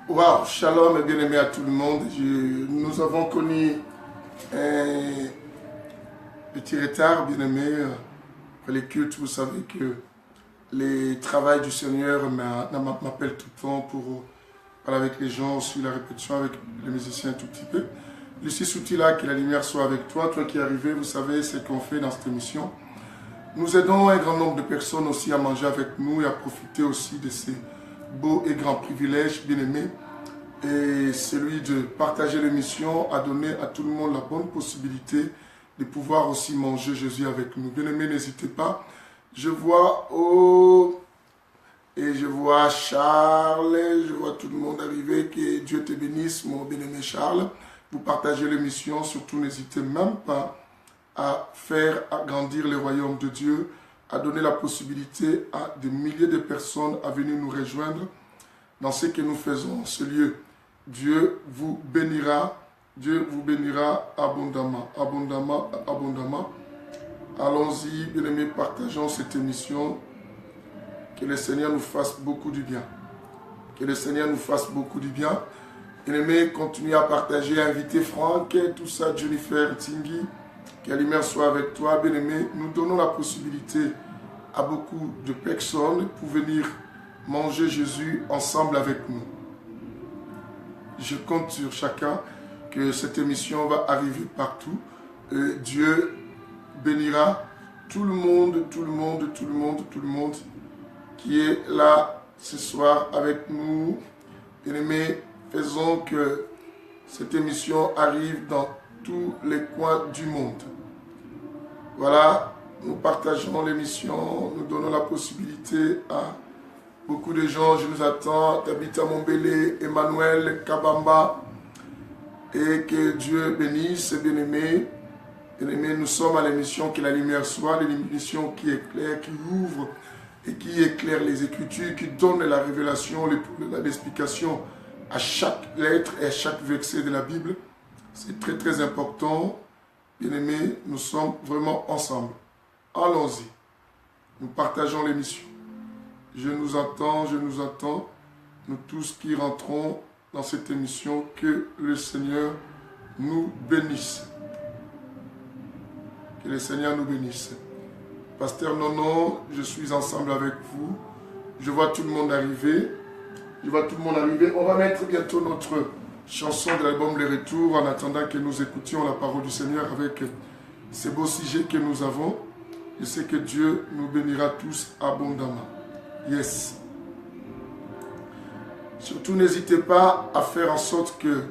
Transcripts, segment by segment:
Wow, shalom et bien-aimé à tout le monde. Nous avons connu un petit retard, bien-aimé. Pour les cultes, vous savez que les travails du Seigneur m'appellent tout le temps pour parler avec les gens, suivre la répétition avec les musiciens un tout petit peu. Lucie Soutila, que la lumière soit avec toi. Toi qui es arrivé, vous savez ce qu'on fait dans cette émission. Nous aidons un grand nombre de personnes aussi à manger avec nous et à profiter aussi de ces beaux et grands privilèges, bien-aimés. Et celui de partager l'émission a donné à tout le monde la bonne possibilité de pouvoir aussi manger Jésus avec nous. Bien-aimés, n'hésitez pas. Je vois et je vois Charles, je vois tout le monde arriver. Que Dieu te bénisse, mon bien-aimé Charles. Vous partagez l'émission, surtout n'hésitez même pas à faire agrandir le royaume de Dieu, à donner la possibilité à des milliers de personnes à venir nous rejoindre dans ce que nous faisons en ce lieu. Dieu vous bénira abondamment, abondamment, abondamment. Allons-y, bien-aimés, partageons cette émission. Que le Seigneur nous fasse beaucoup du bien. Que le Seigneur nous fasse beaucoup du bien. Bien-aimés, continuez à partager, à inviter Franck, tout ça, Jennifer, Tingy. Que la lumière soit avec toi, bien-aimés. Nous donnons la possibilité à beaucoup de personnes pour venir manger Jésus ensemble avec nous. Je compte sur chacun que cette émission va arriver partout. Dieu bénira tout le monde qui est là ce soir avec nous. Bien-aimés, faisons que cette émission arrive dans tous les coins du monde. Voilà, nous partageons l'émission, nous donnons la possibilité à beaucoup de gens. Je nous attends, Tabitha Mombele, Emmanuel Kabamba, et que Dieu bénisse, bien-aimés. Bien-aimés, nous sommes à l'émission Que la lumière soit, l'émission qui éclaire, qui ouvre et qui éclaire les Écritures, qui donne la révélation, l'explication à chaque lettre et à chaque verset de la Bible. C'est très très important. Bien-aimés, nous sommes vraiment ensemble. Allons-y. Nous partageons l'émission. Je nous attends, nous tous qui rentrons dans cette émission, que le Seigneur nous bénisse. Que le Seigneur nous bénisse. Pasteur Nono, je suis ensemble avec vous. Je vois tout le monde arriver. On va mettre bientôt notre chanson de l'album Les Retours en attendant que nous écoutions la parole du Seigneur avec ces beaux sujets que nous avons. Je sais que Dieu nous bénira tous abondamment. Yes. Surtout, n'hésitez pas à faire en sorte que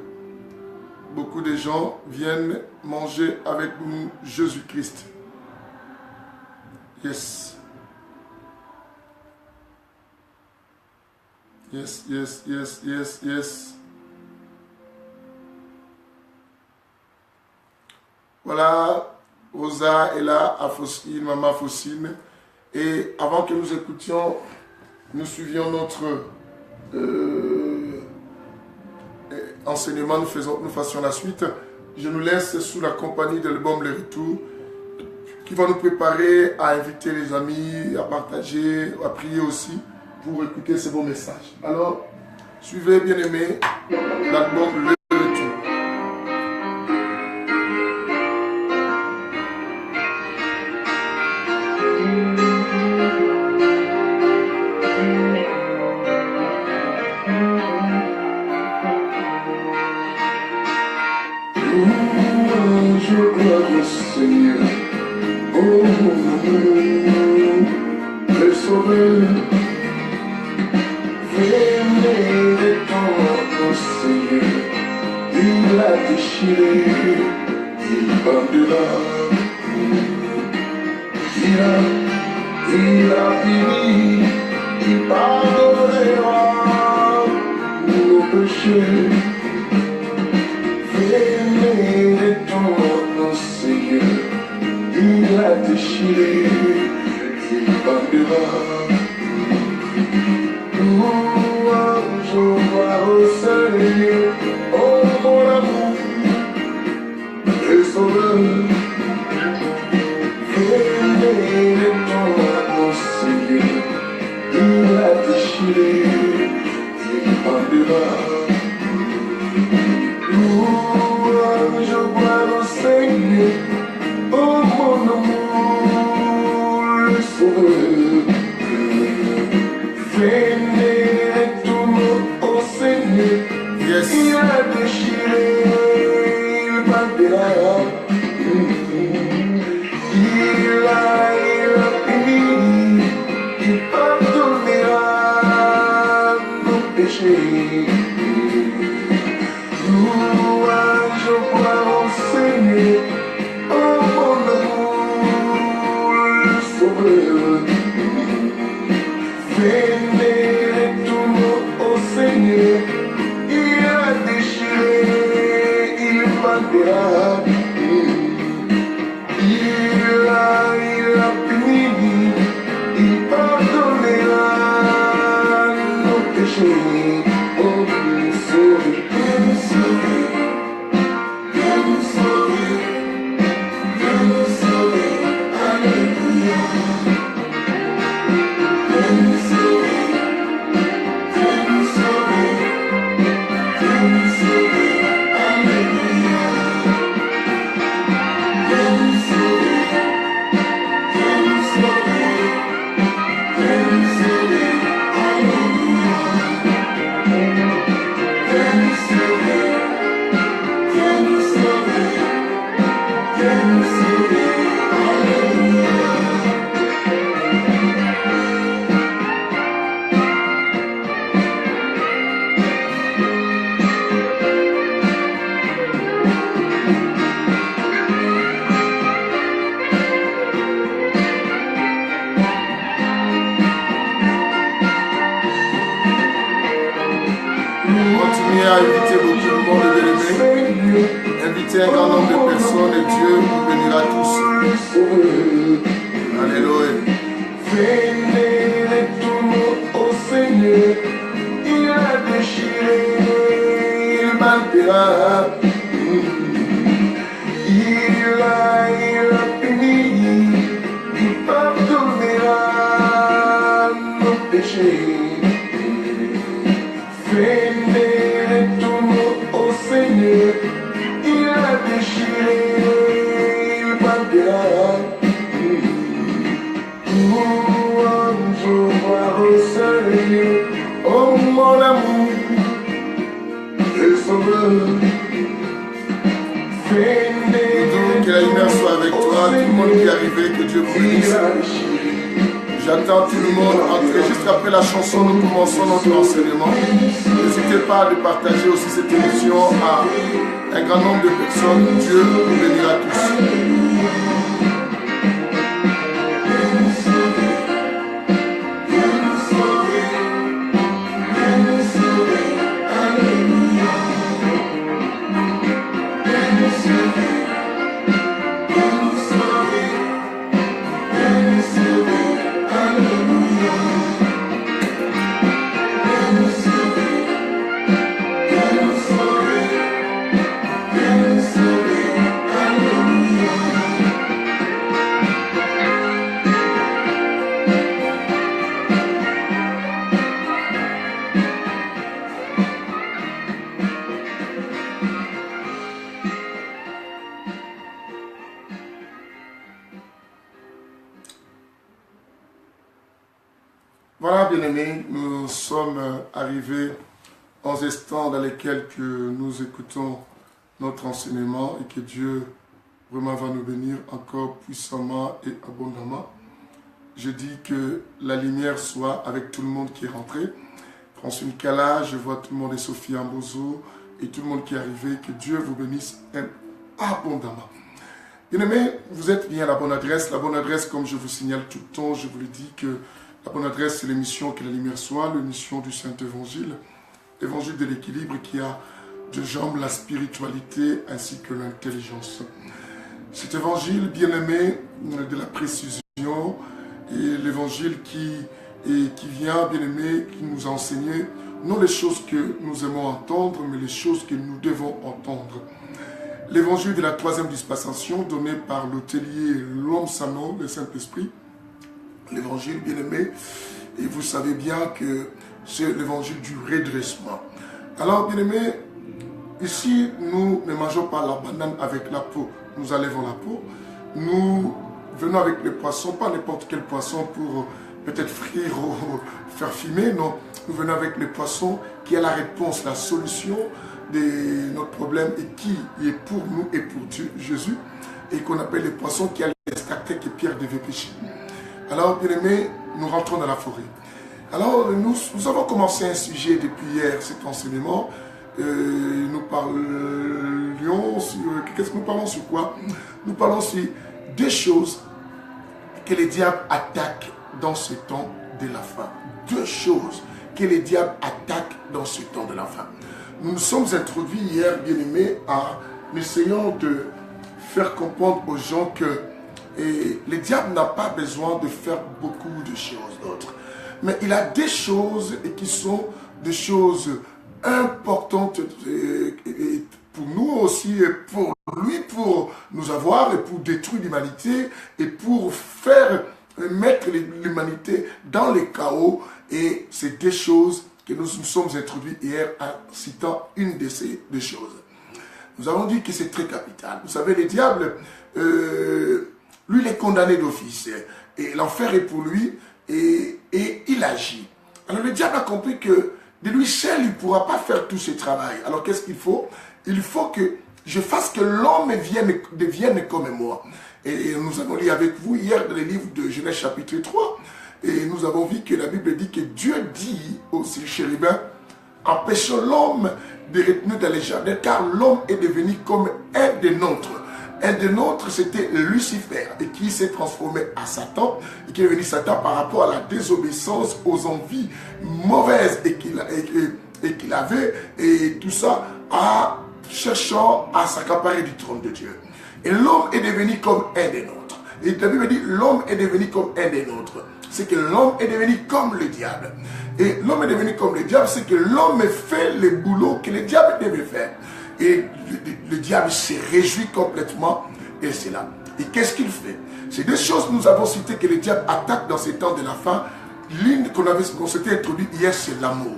beaucoup de gens viennent manger avec nous Jésus-Christ. Yes. Yes, yes, yes, yes, yes. Voilà, Rosa est là, à Faucine, Maman Faucine. Et avant que nous écoutions, nous suivions notre enseignement, nous fassions la suite. Je nous laisse sous la compagnie de l'album Les Retours, qui va nous préparer à inviter les amis, à partager, à prier aussi, pour écouter ces beaux messages. Alors, suivez, bien-aimés, l'album Les Retours. Il a déchiré, il bandera. péchés. Louange, gloire au Seigneur, oh mon amour, sauveur. Vénérez tout mot au Seigneur, il a déchiré, il vendra. Il a puni, il pardonnera nos péchés. Oh, nous sauver, nous sauver, nous sauver, nous sauver, alléluia. Nous sauver, nous sauver, nous sauver, alléluia. Nous sauver, nous sauver, nous sauver, alléluia. Nous sauver, nous sauver, nous sauver, alléluia. Continuez à inviter beaucoup de monde bien-aimé. Invitez un grand nombre de personnes et Dieu vous bénira tous. Alléluia. Vénérez tout mot au Seigneur. Il a déchiré, il malgrera. Il a puni, il pardonnera nos péchés. Vénérez tout mot au Seigneur, il a déchiré, il vendra. Louange, gloire au Seigneur, oh mon amour, et sauveur. Vénérez que la lumière soit avec toi, tout le monde qui est arrivé, que Dieu vous bénisse. J'attends tout le monde entrer. Juste après la chanson, nous commençons notre enseignement. N'hésitez pas de partager aussi cette émission à un grand nombre de personnes. Dieu vous bénira tous. Voilà, bien-aimés, nous sommes arrivés aux instants dans lesquels que nous écoutons notre enseignement et que Dieu vraiment va nous bénir encore puissamment et abondamment. Je dis que la lumière soit avec tout le monde qui est rentré. François Mikala, je vois tout le monde et Sophie Ambozo et tout le monde qui est arrivé. Que Dieu vous bénisse abondamment. Bien-aimés, vous êtes bien à la bonne adresse. La bonne adresse, comme je vous signale tout le temps, je vous le dis que la bonne adresse, c'est l'émission Que la lumière soit, l'émission du Saint-Évangile, l'évangile de l'équilibre qui a de jambes la spiritualité ainsi que l'intelligence. Cet évangile bien-aimé de la précision et l'évangile qui vient, bien-aimé, qui nous a enseigné, non les choses que nous aimons entendre, mais les choses que nous devons entendre. L'évangile de la troisième dispensation donné par l'hôtelier L'Homme Sanon, le Saint-Esprit. L'évangile bien-aimé, et vous savez bien que c'est l'évangile du redressement. Alors bien-aimé, ici nous ne mangeons pas la banane avec la peau, nous enlevons la peau, nous venons avec les poissons, pas n'importe quel poisson pour peut-être frire ou faire fumer, non, nous venons avec les poissons qui a la réponse, la solution de notre problème et qui est pour nous et pour Dieu, Jésus, et qu'on appelle les poissons qui a les stactèques et pierres devait pécher. Alors, bien-aimés, nous rentrons dans la forêt. Alors, nous avons commencé un sujet depuis hier, cet enseignement. Nous parlions sur... Qu'est-ce que nous parlons sur quoi? Nous parlons sur des choses que les diables attaquent dans ce temps de la fin. Deux choses que les diables attaquent dans ce temps de la fin. Nous nous sommes introduits hier, bien-aimés, en essayant de faire comprendre aux gens que le diable n'a pas besoin de faire beaucoup de choses d'autres. Mais il a des choses qui sont des choses importantes pour nous aussi, et pour lui, pour nous avoir, et pour détruire l'humanité, et pour faire mettre l'humanité dans le chaos. Et c'est des choses que nous nous sommes introduits hier en citant une de ces deux choses. Nous avons dit que c'est très capital. Vous savez, le diable, lui, il est condamné d'office. Et l'enfer est pour lui, et il agit. Alors le diable a compris que de lui seul, il ne pourra pas faire tout ce travail. Alors qu'est-ce qu'il faut? Il faut que je fasse que l'homme devienne comme moi. Et nous avons lu avec vous hier dans le livre de Genèse chapitre 3. Et nous avons vu que la Bible dit que Dieu dit aux chérubins, empêchons l'homme de retenir dans les jardins, car l'homme est devenu comme un des nôtres. Un des nôtres, c'était Lucifer, et qui s'est transformé à Satan, et qui est devenu Satan par rapport à la désobéissance, aux envies mauvaises qu'il avait, et tout ça, en cherchant à s'accaparer du trône de Dieu. Et l'homme est devenu comme un des nôtres. Et la Bible dit, l'homme est devenu comme un des nôtres. C'est que l'homme est devenu comme le diable. Et l'homme est devenu comme le diable, c'est que l'homme fait le boulot que le diable devait faire. Et le diable se réjouit complètement, et c'est là. Et qu'est-ce qu'il fait? C'est des choses que nous avons citées que le diable attaque dans ces temps de la fin. L'une qu'on s'était introduit hier, c'est l'amour.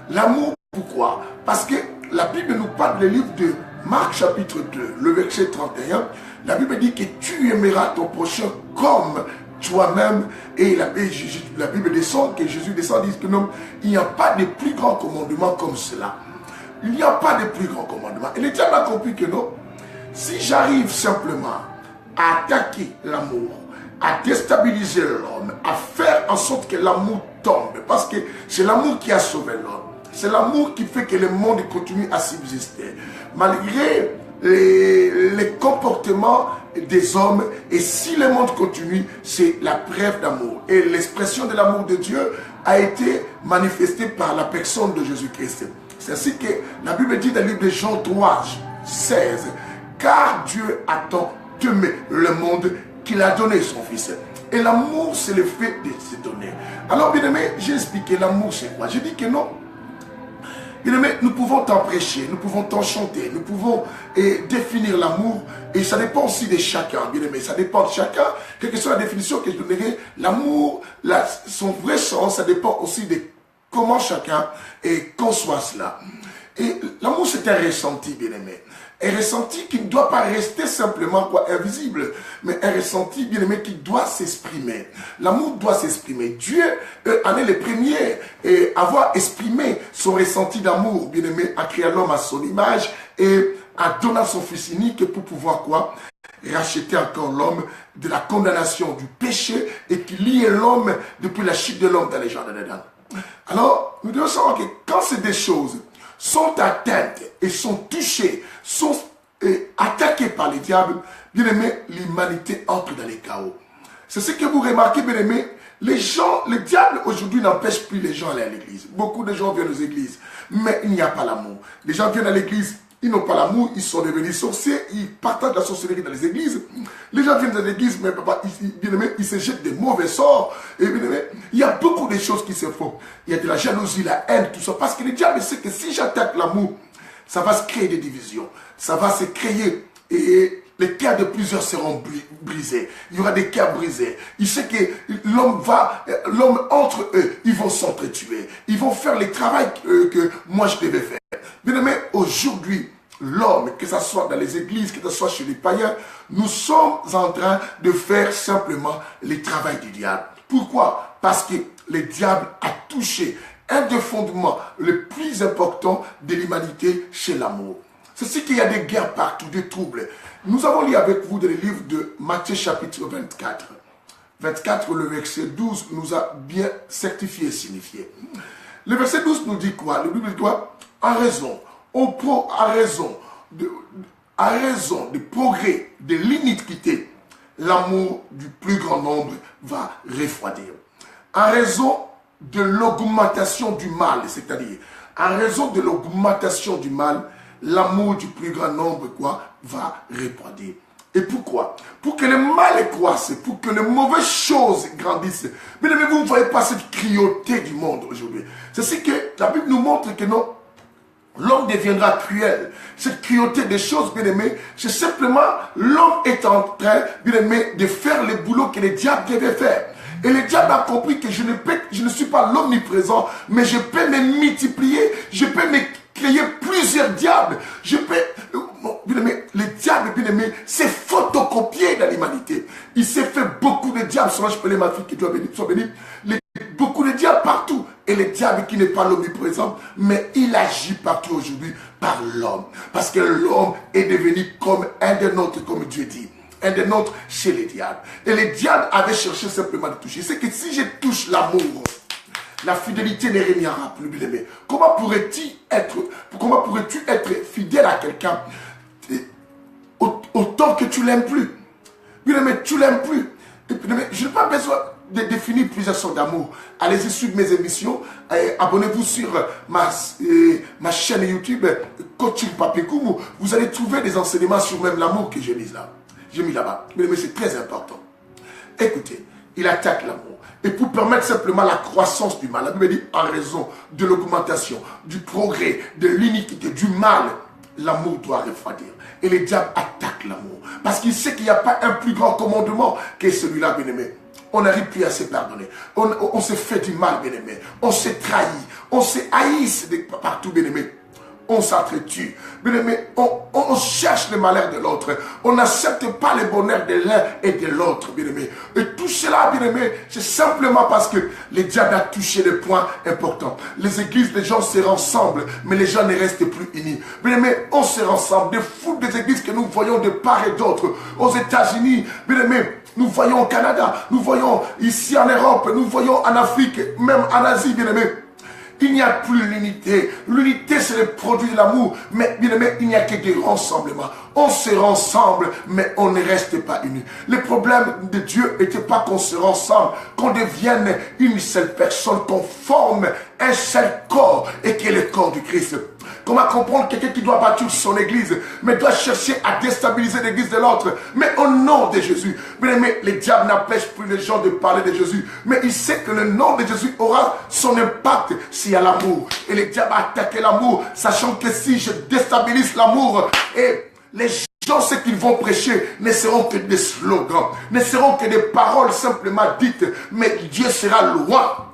L'amour, pourquoi? Parce que la Bible nous parle du livre de Marc chapitre 2, le verset 31. La Bible dit que tu aimeras ton prochain comme toi-même. Et la Bible descend, que Jésus descend, dit que non, il n'y a pas de plus grand commandement comme cela. Il n'y a pas de plus grand commandement. Et le diable a compris que non, si j'arrive simplement à attaquer l'amour, à déstabiliser l'homme, à faire en sorte que l'amour tombe, parce que c'est l'amour qui a sauvé l'homme. C'est l'amour qui fait que le monde continue à subsister. Malgré les comportements des hommes, et si le monde continue, c'est la preuve d'amour. Et l'expression de l'amour de Dieu a été manifestée par la personne de Jésus-Christ. C'est ainsi que la Bible dit dans le livre de Jean 3, 16, car Dieu a tant aimé le monde qu'il a donné son Fils. Et l'amour, c'est le fait de se donner. Alors, bien aimé, j'ai expliqué l'amour, c'est quoi? J'ai dit que non. Bien aimé, nous pouvons t'en prêcher, nous pouvons t'en chanter, nous pouvons définir l'amour, et ça dépend aussi de chacun, bien aimé, ça dépend de chacun, quelle que soit la définition que je donnerai, l'amour, son vrai sens, ça dépend aussi de comment chacun conçoit cela. Et l'amour, c'est un ressenti, bien aimé. Un ressenti qui ne doit pas rester simplement invisible, mais un ressenti, bien aimé, qui doit s'exprimer. L'amour doit s'exprimer. Dieu en est le premier à avoir exprimé son ressenti d'amour, bien aimé, en créant l'homme à son image et en donnant son Fils unique pour pouvoir racheter encore l'homme de la condamnation du péché et qui lie l'homme depuis la chute de l'homme dans les jardins d'Éden. Alors, nous devons savoir que quand ces deux choses sont atteintes et sont touchées, sont attaquées par les diables, bien aimé, l'humanité entre dans les chaos. C'est ce que vous remarquez, bien aimé, les diables aujourd'hui n'empêchent plus les gens d'aller à l'église. Beaucoup de gens viennent aux églises, mais il n'y a pas l'amour. Les gens viennent à l'église, ils n'ont pas l'amour, ils sont devenus sorciers, ils partagent la sorcellerie dans les églises. Les gens viennent à l'église, mais papa, bien aimé, ils se jettent des mauvais sorts. Et bien aimé, il y a beaucoup de choses qui se font. Il y a de la jalousie, la haine, tout ça. Parce que le diable sait que si j'attaque l'amour, ça va se créer des divisions. Ça va se créer et les cœurs de plusieurs seront brisés. Il y aura des cœurs brisés. Il sait que l'homme entre eux, ils vont s'entretuer. Ils vont faire le travail que moi je devais faire. Bien aimé, aujourd'hui, l'homme, que ce soit dans les églises, que ce soit chez les païens, nous sommes en train de faire simplement le travail du diable. Pourquoi? Parce que le diable a touché un des fondements les plus importants de l'humanité, c'est l'amour. C'est ce qu'il y a des guerres partout, des troubles. Nous avons lu avec vous dans le livre de Matthieu chapitre 24. 24, le verset 12 nous a bien certifié et signifié. Le verset 12 nous dit quoi? Le Bible dit quoi? À raison du progrès de l'iniquité, l'amour du plus grand nombre va refroidir. En raison de l'augmentation du mal, c'est-à-dire, en raison de l'augmentation du mal, l'amour du plus grand nombre va refroidir. Et pourquoi? Pour que le mal croisse, pour que les mauvaises choses grandissent. Mais vous ne voyez pas cette cruauté du monde aujourd'hui. C'est ce que la Bible nous montre que non. L'homme deviendra cruel. Cette cruauté des choses, bien aimé, c'est simplement l'homme est en train, bien aimé, de faire le boulot que le diable devait faire. Et le diable a compris que je ne suis pas l'omniprésent, mais je peux me multiplier, je peux me créer plusieurs diables. Je peux, bien aimé, le diable, bien aimé, s'est photocopié dans l'humanité. Il s'est fait beaucoup de diables. Souvent, je peux les ma fille, que Dieu soit béni. Beaucoup de diables partout. Et le diable qui n'est pas l'omniprésent, mais il agit partout aujourd'hui par l'homme. Parce que l'homme est devenu comme un des nôtres, comme Dieu dit. Un des nôtres chez les diables. Et les diables avaient cherché simplement de toucher. C'est que si je touche l'amour, la fidélité ne régnera plus, bien aimé. Comment pourrais-tu être fidèle à quelqu'un autant que tu l'aimes plus? Bien aimé, tu l'aimes plus. Et bien aimé, je n'ai pas besoin de définir plusieurs sortes d'amour. Allez-y suivre mes émissions. Abonnez-vous sur ma chaîne YouTube Coaching Papikoumou. Vous allez trouver des enseignements sur même l'amour que j'ai mis là. J'ai mis là-bas. Mais c'est très important. Écoutez, il attaque l'amour. Et pour permettre simplement la croissance du mal, la Bible dit en raison de l'augmentation, du progrès, de l'iniquité, du mal, l'amour doit refroidir. Et le diable attaque l'amour. Parce qu'il sait qu'il n'y a pas un plus grand commandement que celui-là, bien-aimé. On n'arrive plus à se pardonner. On se fait du mal, bien-aimé. On se trahit. On se haïsse partout, bien-aimé. On s'entretue. Bien-aimé, on cherche le malheur de l'autre. On n'accepte pas le bonheur de l'un et de l'autre, bien-aimé. Et tout cela, bien-aimé, c'est simplement parce que le diable a touché des points importants. Les églises, les gens se rassemblent, mais les gens ne restent plus unis. Bien-aimé, on se rassemble. Des foules des églises que nous voyons de part et d'autre. Aux États-Unis, bien-aimé, nous voyons au Canada, nous voyons ici en Europe, nous voyons en Afrique, même en Asie, bien-aimé. Il n'y a plus l'unité. L'unité, c'est le produit de l'amour. Mais bien aimé, il n'y a que des rassemblements. On se rassemble, mais on ne reste pas unis. Le problème de Dieu n'était pas qu'on se rassemble, qu'on devienne une seule personne, qu'on forme un seul corps, et qui est le corps du Christ. Comment comprendre quelqu'un qui doit bâtir son église, mais doit chercher à déstabiliser l'église de l'autre, mais au nom de Jésus. Bien aimé, le diable n'empêche plus les gens de parler de Jésus, mais il sait que le nom de Jésus aura son impact s'il y a l'amour. Et le diable a attaqué l'amour, sachant que si je déstabilise l'amour, et les gens, ce qu'ils vont prêcher ne seront que des slogans, ne seront que des paroles simplement dites, mais Dieu sera loin.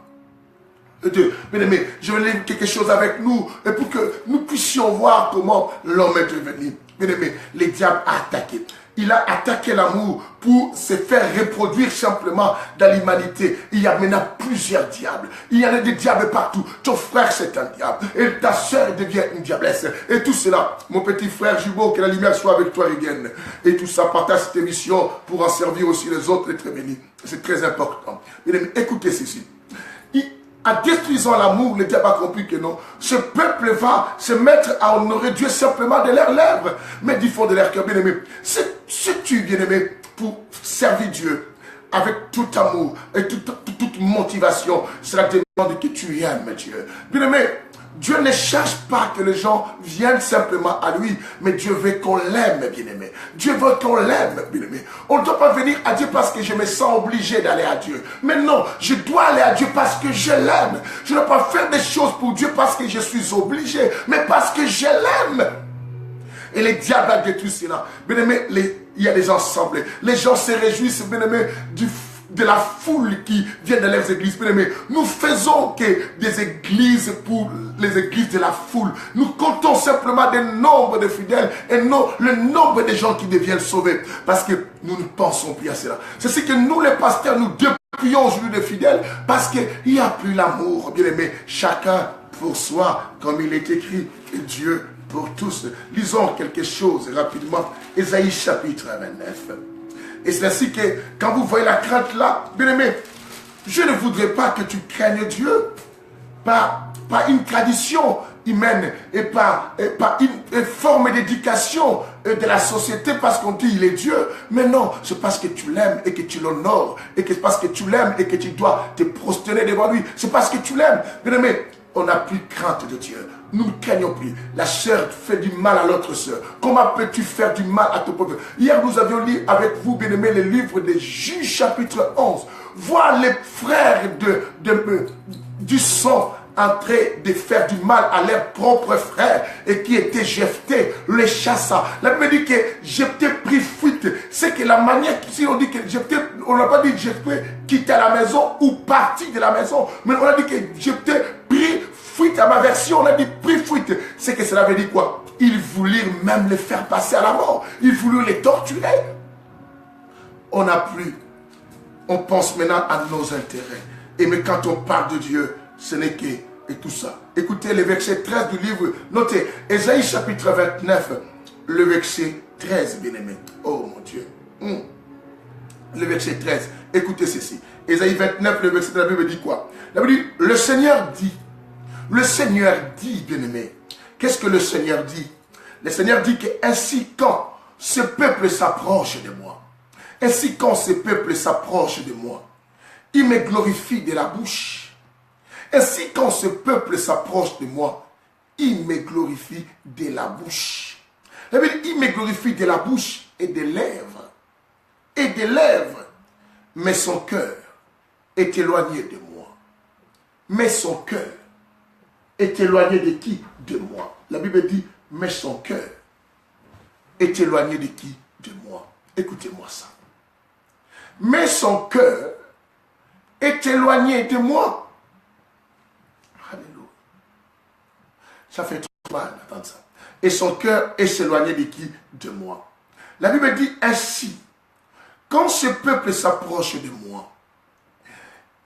Bien aimé, je vais lire quelque chose avec nous, et pour que nous puissions voir comment l'homme est devenu. Bien aimé, le diable a attaqué. Il a attaqué l'amour pour se faire reproduire simplement dans l'humanité. Il y a maintenant plusieurs diables. Il y en a des diables partout. Ton frère, c'est un diable. Et ta soeur devient une diablesse. Et tout cela, mon petit frère jumeau, que la lumière soit avec toi, Rigen. Et tout ça, partage cette émission pour en servir aussi les autres, les très bénis. C'est très important. Bien aimé, écoutez ceci. En détruisant l'amour, le diable a compris que non. Ce peuple va se mettre à honorer Dieu simplement de leurs lèvres, mais du fond de leur cœur, bien-aimé. Si tu, bien-aimé, pour servir Dieu avec tout amour et toute motivation, cela demande que tu aimes Dieu. Bien-aimé, Dieu ne cherche pas que les gens viennent simplement à lui, mais Dieu veut qu'on l'aime, bien-aimé. Dieu veut qu'on l'aime, bien-aimé. On ne doit pas venir à Dieu parce que je me sens obligé d'aller à Dieu. Mais non, je dois aller à Dieu parce que je l'aime. Je ne dois pas faire des choses pour Dieu parce que je suis obligé, mais parce que je l'aime. Et les diables a détruit cela. Bien-aimé, il y a des ensembles. Les gens se réjouissent, bien-aimé, de la foule qui vient de leurs églises. Bien-aimés, nous faisons que des églises pour les églises de la foule. Nous comptons simplement des nombres de fidèles et non le nombre de gens qui deviennent sauvés. Parce que nous ne pensons plus à cela. C'est ce que nous, les pasteurs, nous dépouillons aujourd'hui de fidèles parce qu'il n'y a plus l'amour. Bien-aimés, chacun pour soi, comme il est écrit, et Dieu pour tous. Lisons quelque chose rapidement. Ésaïe chapitre 29. Et c'est ainsi que quand vous voyez la crainte là, bien aimé, je ne voudrais pas que tu craignes Dieu par une tradition humaine et par une forme d'éducation de la société parce qu'on dit il est Dieu. Mais non, c'est parce que tu l'aimes et que tu l'honores et que c'est parce que tu l'aimes et que tu dois te prosterner devant lui. C'est parce que tu l'aimes. Bien aimé, on n'a plus crainte de Dieu. Nous ne craignons plus. La sœur fait du mal à l'autre sœur. Comment peux-tu faire du mal à ton propre? Hier, nous avions lu avec vous, bien aimé, le livre de Juges chapitre 11. Voir les frères du sang en train de faire du mal à leurs propres frères et qui étaient Jephthé, les chassa. La Bible dit que Jephthé prit fuite. C'est que la manière, si on dit que Jephthé, on n'a pas dit que Jephthé quittait la maison ou partit de la maison, mais on a dit que Jephthé prit fuite. À ma version, on a dit prit fuite. C'est que cela veut dire quoi? Ils voulurent même les faire passer à la mort. Ils voulurent les torturer. On n'a plus. On pense maintenant à nos intérêts. Et mais quand on parle de Dieu, ce n'est que et tout ça. Écoutez le verset 13 du livre. Notez, Ésaïe chapitre 29, le verset 13, bien-aimé. Oh mon Dieu. Le verset 13. Écoutez ceci. Ésaïe 29, le verset de la Bible dit quoi? La Bible dit, le Seigneur dit, bien-aimé. Qu'est-ce que le Seigneur dit? Le Seigneur dit que ainsi quand ce peuple s'approche de moi, ainsi quand ce peuple s'approche de moi, il me glorifie de la bouche. Ainsi quand ce peuple s'approche de moi, il me glorifie de la bouche. Il me glorifie de la bouche et des lèvres. Et des lèvres. Mais son cœur est éloigné de moi. Mais son cœur est éloigné de qui? De moi. La Bible dit, mais son cœur est éloigné de qui? De moi. Écoutez-moi ça. Mais son cœur est éloigné de moi. Alléluia. Ça fait trop mal d'entendre ça. Et son cœur est éloigné de qui? De moi. La Bible dit ainsi, quand ce peuple s'approche de moi,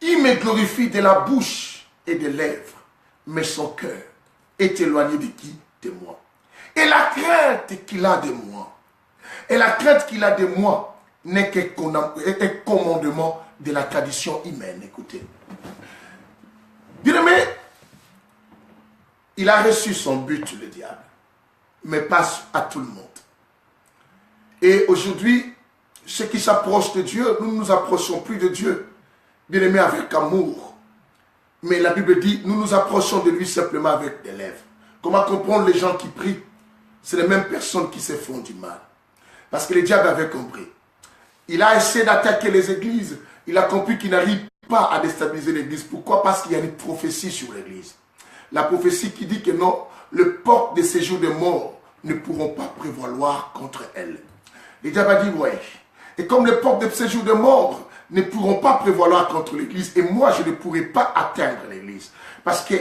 il me glorifie de la bouche et des lèvres, mais son cœur est éloigné de qui? De moi. Et la crainte qu'il a de moi, n'est qu'un commandement de la tradition humaine. Écoutez. Bien-aimé, il a reçu son but, le diable, mais pas à tout le monde. Et aujourd'hui, ceux qui s'approchent de Dieu, nous ne nous approchons plus de Dieu, bien-aimé, avec amour. Mais la Bible dit, nous nous approchons de lui simplement avec des lèvres. Comment comprendre les gens qui prient? C'est les mêmes personnes qui se font du mal. Parce que le diable avait compris. Il a essayé d'attaquer les églises. Il a compris qu'il n'arrive pas à déstabiliser l'église. Pourquoi? Parce qu'il y a une prophétie sur l'église. La prophétie qui dit que non, le porte de séjour de mort ne pourront pas prévaloir contre elle. Le diable a dit, ouais. Et comme les portes de séjour de mort ne pourront pas prévaloir contre l'église, et moi je ne pourrai pas atteindre l'église. Parce que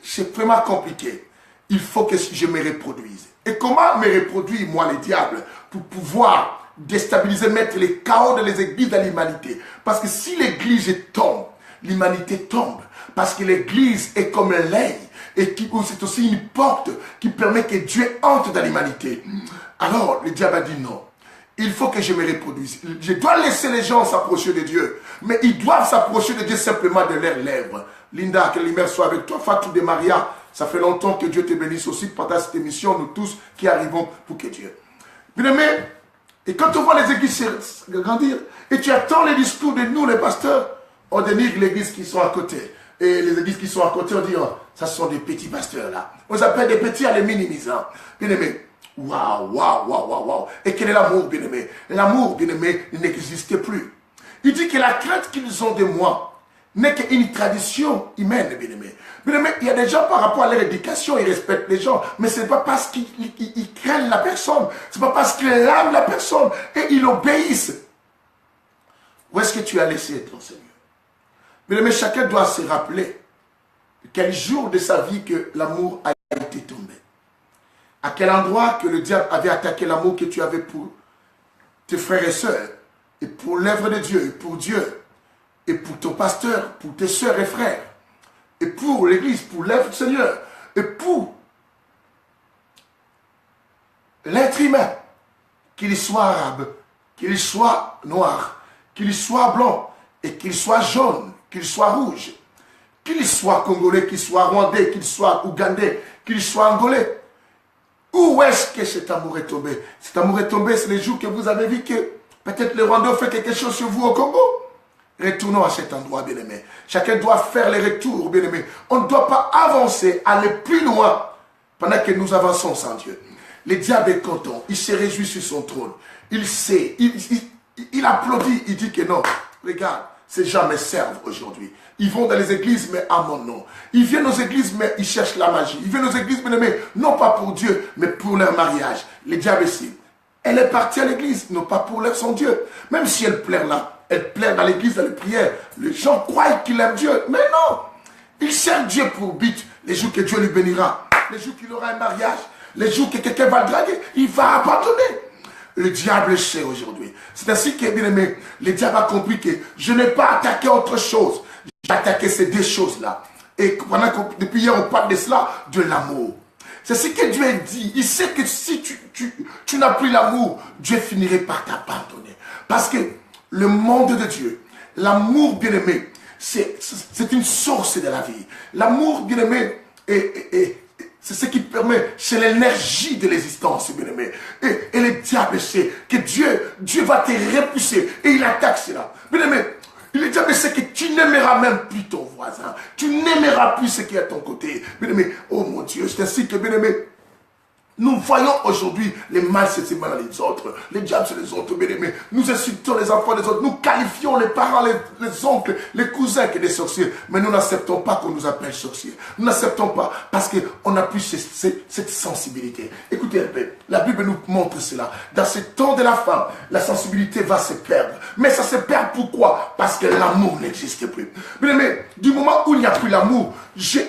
c'est vraiment compliqué. Il faut que je me reproduise. Et comment me reproduire, moi, le diable, pour pouvoir déstabiliser, mettre les chaos dans les églises de l'humanité? Parce que si l'église tombe, l'humanité tombe. Parce que l'église est comme un lait. Et c'est aussi une porte qui permet que Dieu entre dans l'humanité. Alors, le diable a dit non. Il faut que je me reproduise. Je dois laisser les gens s'approcher de Dieu. Mais ils doivent s'approcher de Dieu simplement de leurs lèvres. Linda, que l'hiver soit avec toi. Fatou de Maria, ça fait longtemps que Dieu te bénisse aussi pendant cette émission, nous tous qui arrivons pour que Dieu. Bien aimé, et quand on voit les églises grandir, et tu attends les discours de nous, les pasteurs, on dénigre l'église qui sont à côté. Et les églises qui sont à côté, on dit, oh, ça sont des petits pasteurs là. On les appelle des petits en les minimisant. Bien aimé, waouh, waouh, waouh, waouh, waouh. Et quel est l'amour, bien aimé? L'amour, bien aimé, n'existe plus. Il dit que la crainte qu'ils ont de moi n'est qu'une tradition humaine, bien aimé. Bien aimé, il y a des gens par rapport à leur éducation, ils respectent les gens, mais ce n'est pas parce qu'ils craignent la personne, ce n'est pas parce qu'ils aiment la personne et ils obéissent. Où est-ce que tu as laissé ton Seigneur? Bien aimé, chacun doit se rappeler quel jour de sa vie que l'amour a été tombé. À quel endroit que le diable avait attaqué l'amour que tu avais pour tes frères et sœurs, et pour l'œuvre de Dieu, et pour Dieu, et pour ton pasteur, pour tes sœurs et frères, et pour l'église, pour l'œuvre du Seigneur, et pour l'être humain, qu'il soit arabe, qu'il soit noir, qu'il soit blanc, et qu'il soit jaune, qu'il soit rouge, qu'il soit congolais, qu'il soit rwandais, qu'il soit ougandais, qu'il soit angolais. Où est-ce que cet amour est tombé? Cet amour est tombé, c'est les jours que vous avez vu que peut-être le Rwandais fait quelque chose sur vous au Congo. Retournons à cet endroit, bien-aimé. Chacun doit faire les retours, bien-aimé. On ne doit pas avancer, aller plus loin pendant que nous avançons sans Dieu. Le diable est content, il se réjouit sur son trône. Il sait, il applaudit, il dit que non. Regarde, ces gens me servent aujourd'hui. Ils vont dans les églises, mais à mon nom. Ils viennent aux églises, mais ils cherchent la magie. Ils viennent aux églises, mais non pas pour Dieu, mais pour leur mariage. Le diable ici, elle est partie à l'église, non pas pour son Dieu. Même si elle pleure là, elle pleure dans l'église, dans les prières. Les gens croient qu'il aime Dieu, mais non. Il sert Dieu pour but. Les jours que Dieu lui bénira, les jours qu'il aura un mariage, les jours que quelqu'un va le draguer, il va abandonner. Le diable sait aujourd'hui. C'est ainsi que, bien aimé, le diable a compris que je n'ai pas attaqué autre chose. J'ai attaqué ces deux choses-là. Et pendant que depuis hier, on parle de cela, de l'amour. C'est ce que Dieu a dit. Il sait que si tu n'as plus l'amour, Dieu finirait par t'abandonner. Parce que le monde de Dieu, l'amour, bien aimé, c'est une source de la vie. L'amour, bien aimé, c'est ce qui permet, c'est l'énergie de l'existence, bien-aimé. Et le diable sait que Dieu va te repousser et il attaque cela. Bien-aimé, le diable sait que tu n'aimeras même plus ton voisin. Tu n'aimeras plus ce qui est à ton côté. Bien-aimé, oh mon Dieu, c'est ainsi que, bien-aimé, nous voyons aujourd'hui les mal se séparent dans les autres, les diables sur les autres, bien-aimés. Nous insultons les enfants des autres, nous qualifions les parents, les oncles, les cousins que des sorciers. Mais nous n'acceptons pas qu'on nous appelle sorciers. Nous n'acceptons pas parce qu'on n'a plus cette sensibilité. Écoutez un peu, la Bible nous montre cela. Dans ce temps de la femme, la sensibilité va se perdre. Mais ça se perd pourquoi? Parce que l'amour n'existe plus. Bien-aimés, du moment où il n'y a plus l'amour, je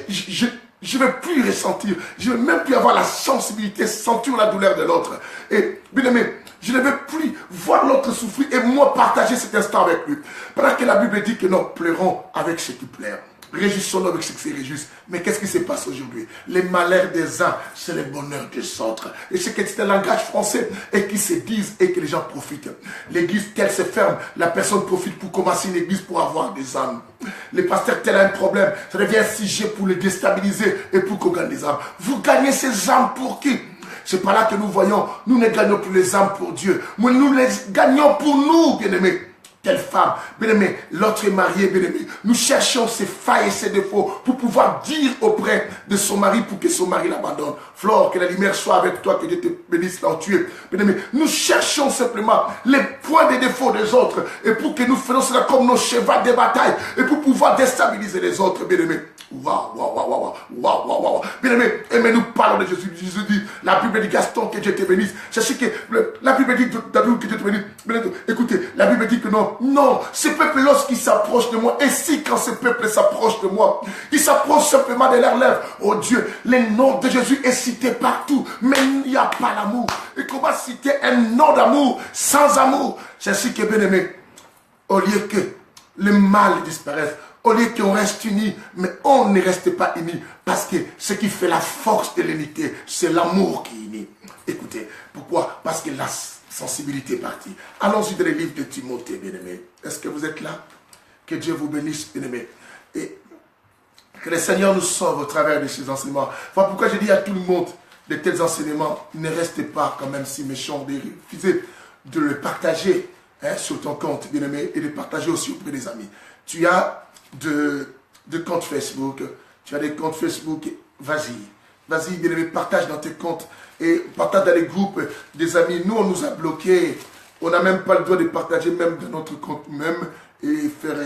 ne vais plus ressentir, je ne vais même plus avoir la sensibilité, sentir la douleur de l'autre. Et bien aimé, je ne vais plus voir l'autre souffrir et moi partager cet instant avec lui. Pendant que la Bible dit que nous pleurons avec ceux qui pleurent. Réjouissons-nous avec ceux qui se réjouissent. Mais qu'est-ce qui se passe aujourd'hui? Les malheurs des uns, c'est le bonheur des autres. Et c'est que c'est un langage français et qui se disent et que les gens profitent. L'église, qu'elle se ferme, la personne profite pour commencer une église pour avoir des âmes. Les pasteurs, tel a un problème, ça devient un sujet pour les déstabiliser et pour qu'on gagne des âmes. Vous gagnez ces âmes pour qui? C'est pas là que nous voyons, nous ne gagnons plus les âmes pour Dieu, mais nous les gagnons pour nous, bien-aimés. Telle femme, bien-aimé, l'autre est marié, bien-aimé. Nous cherchons ses failles et ses défauts pour pouvoir dire auprès de son mari pour que son mari l'abandonne. Flore, que la lumière soit avec toi, que Dieu te bénisse là où tu es. Bien-aimé, nous cherchons simplement les points des défauts des autres et pour que nous fassions cela comme nos chevaux de bataille et pour pouvoir déstabiliser les autres, bien-aimé. Waouh. Bien-aimé, mais nous parlons de Jésus. Jésus dit, la Bible dit, Gaston, que Dieu te bénisse. Sachez que la Bible dit, David, que Dieu te bénisse. Écoutez, la Bible dit que non, ce peuple, lorsqu'il s'approche de moi, et si quand ce peuple s'approche de moi, il s'approche simplement de leurs lèvres. Oh Dieu, le nom de Jésus est cité partout, mais il n'y a pas l'amour. Et comment citer un nom d'amour sans amour? C'est ainsi que, bien-aimé, au lieu que le mal disparaisse, au lieu qu'on reste unis, mais on ne reste pas unis, parce que ce qui fait la force de l'unité, c'est l'amour qui unit. Écoutez, pourquoi? Parce que la sensibilité est partie. Allons-y dans les livres de Timothée, bien-aimé. Est-ce que vous êtes là? Que Dieu vous bénisse, bien-aimé. Et que le Seigneur nous sauve au travers de ces enseignements. Voilà pourquoi je dis à tout le monde, de tels enseignements, ne restez pas quand même si méchants, refusez de le partager sur ton compte, bien-aimé, et de partager aussi auprès des amis. Tu as de comptes Facebook, tu as des comptes Facebook, vas-y, bien-aimé, partage dans tes comptes et partage dans les groupes des amis. Nous, on nous a bloqués, on n'a même pas le droit de partager même dans notre compte même et faire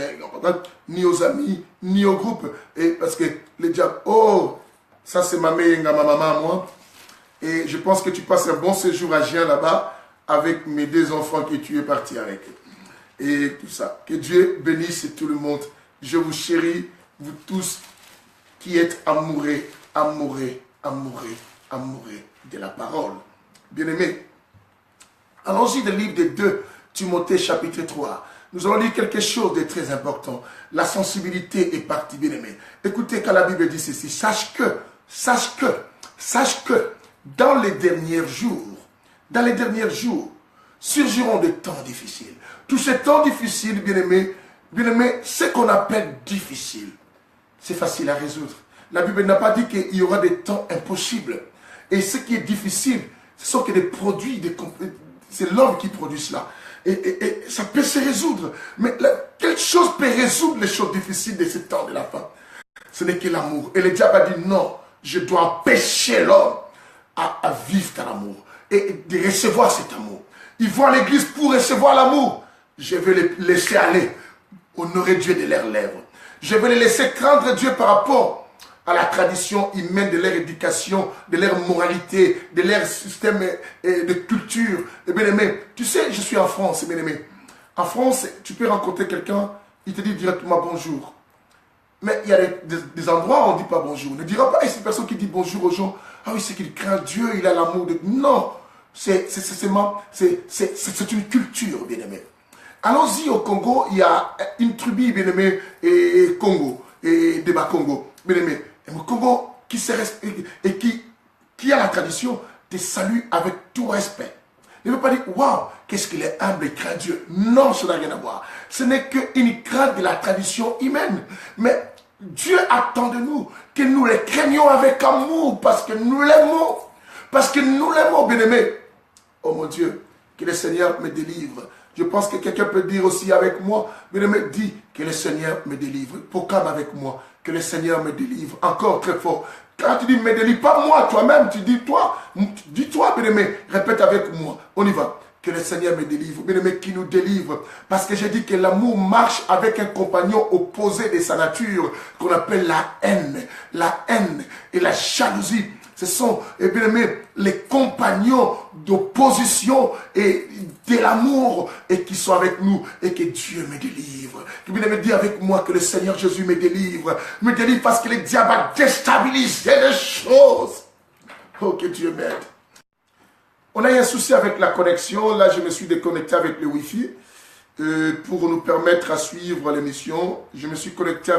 ni aux amis, ni au groupe. Et parce que les diables, oh, ça c'est ma maman, moi, et je pense que tu passes un bon séjour à Gien là-bas avec mes deux enfants que tu es parti avec. Et tout ça. Que Dieu bénisse tout le monde. Je vous chéris, vous tous qui êtes amoureux de la parole. Bien-aimés, allons-y dans le livre de 2 Timothée chapitre 3. Nous allons lire quelque chose de très important. La sensibilité est partie, bien-aimés. Écoutez quand la Bible dit ceci. Sache que, dans les derniers jours, surgiront des temps difficiles. Tous ces temps difficiles, bien-aimés, ce qu'on appelle difficile, c'est facile à résoudre. La Bible n'a pas dit qu'il y aura des temps impossibles. Et ce qui est difficile, ce sont que des produits, c'est l'homme qui produit cela. Et ça peut se résoudre. Mais quelle chose peut résoudre les choses difficiles de ce temps de la fin? Ce n'est que l'amour. Et le diable a dit non, je dois empêcher l'homme à vivre dans l'amour et de recevoir cet amour. Ils vont à l'église pour recevoir l'amour. Je vais les laisser aller, honorer Dieu de leurs lèvres. Je vais les laisser craindre Dieu par rapport à la tradition humaine de leur éducation, de leur moralité, de leur système de culture. Et bien aimé, tu sais, je suis en France, bien aimé. En France, tu peux rencontrer quelqu'un, il te dit directement bonjour. Mais il y a des endroits où on ne dit pas bonjour. Ne dira pas, cette personne qui dit bonjour aux gens, ah oui, c'est qu'il craint Dieu, il a l'amour de... Non, c'est une culture, bien aimé. Allons-y au Congo, il y a une tribu, bien aimé, et Congo, et Débat Congo, bien aimé. Et le Congo qui se respecte et qui a la tradition de saluer avec tout respect. Il ne veut pas dire, waouh, qu'est-ce qu'il est humble et craint Dieu. Non, ça n'a rien à voir. Ce n'est qu'une crainte de la tradition humaine. Mais Dieu attend de nous que nous les craignions avec amour parce que nous l'aimons. Parce que nous l'aimons, bien-aimé. Oh mon Dieu, que le Seigneur me délivre. Je pense que quelqu'un peut dire aussi avec moi, bien-aimé, dis que le Seigneur me délivre. Proclame avec moi que le Seigneur me délivre. Encore très fort. Quand tu dis me délivre, pas moi, toi-même, tu dis toi, bien-aimé, répète avec moi. On y va. Que le Seigneur me délivre, bien-aimé, qui nous délivre. Parce que j'ai dit que l'amour marche avec un compagnon opposé de sa nature, qu'on appelle la haine. La haine et la jalousie. Ce sont, bien aimé, les compagnons d'opposition et de l'amour et qui sont avec nous et que Dieu me délivre. Que bien aimé, dis avec moi que le Seigneur Jésus me délivre. Me délivre parce que le diable a déstabilisé les choses. Oh, que Dieu m'aide. On a eu un souci avec la connexion. Là, je me suis déconnecté avec le Wi-Fi pour nous permettre à suivre l'émission. Je me suis connecté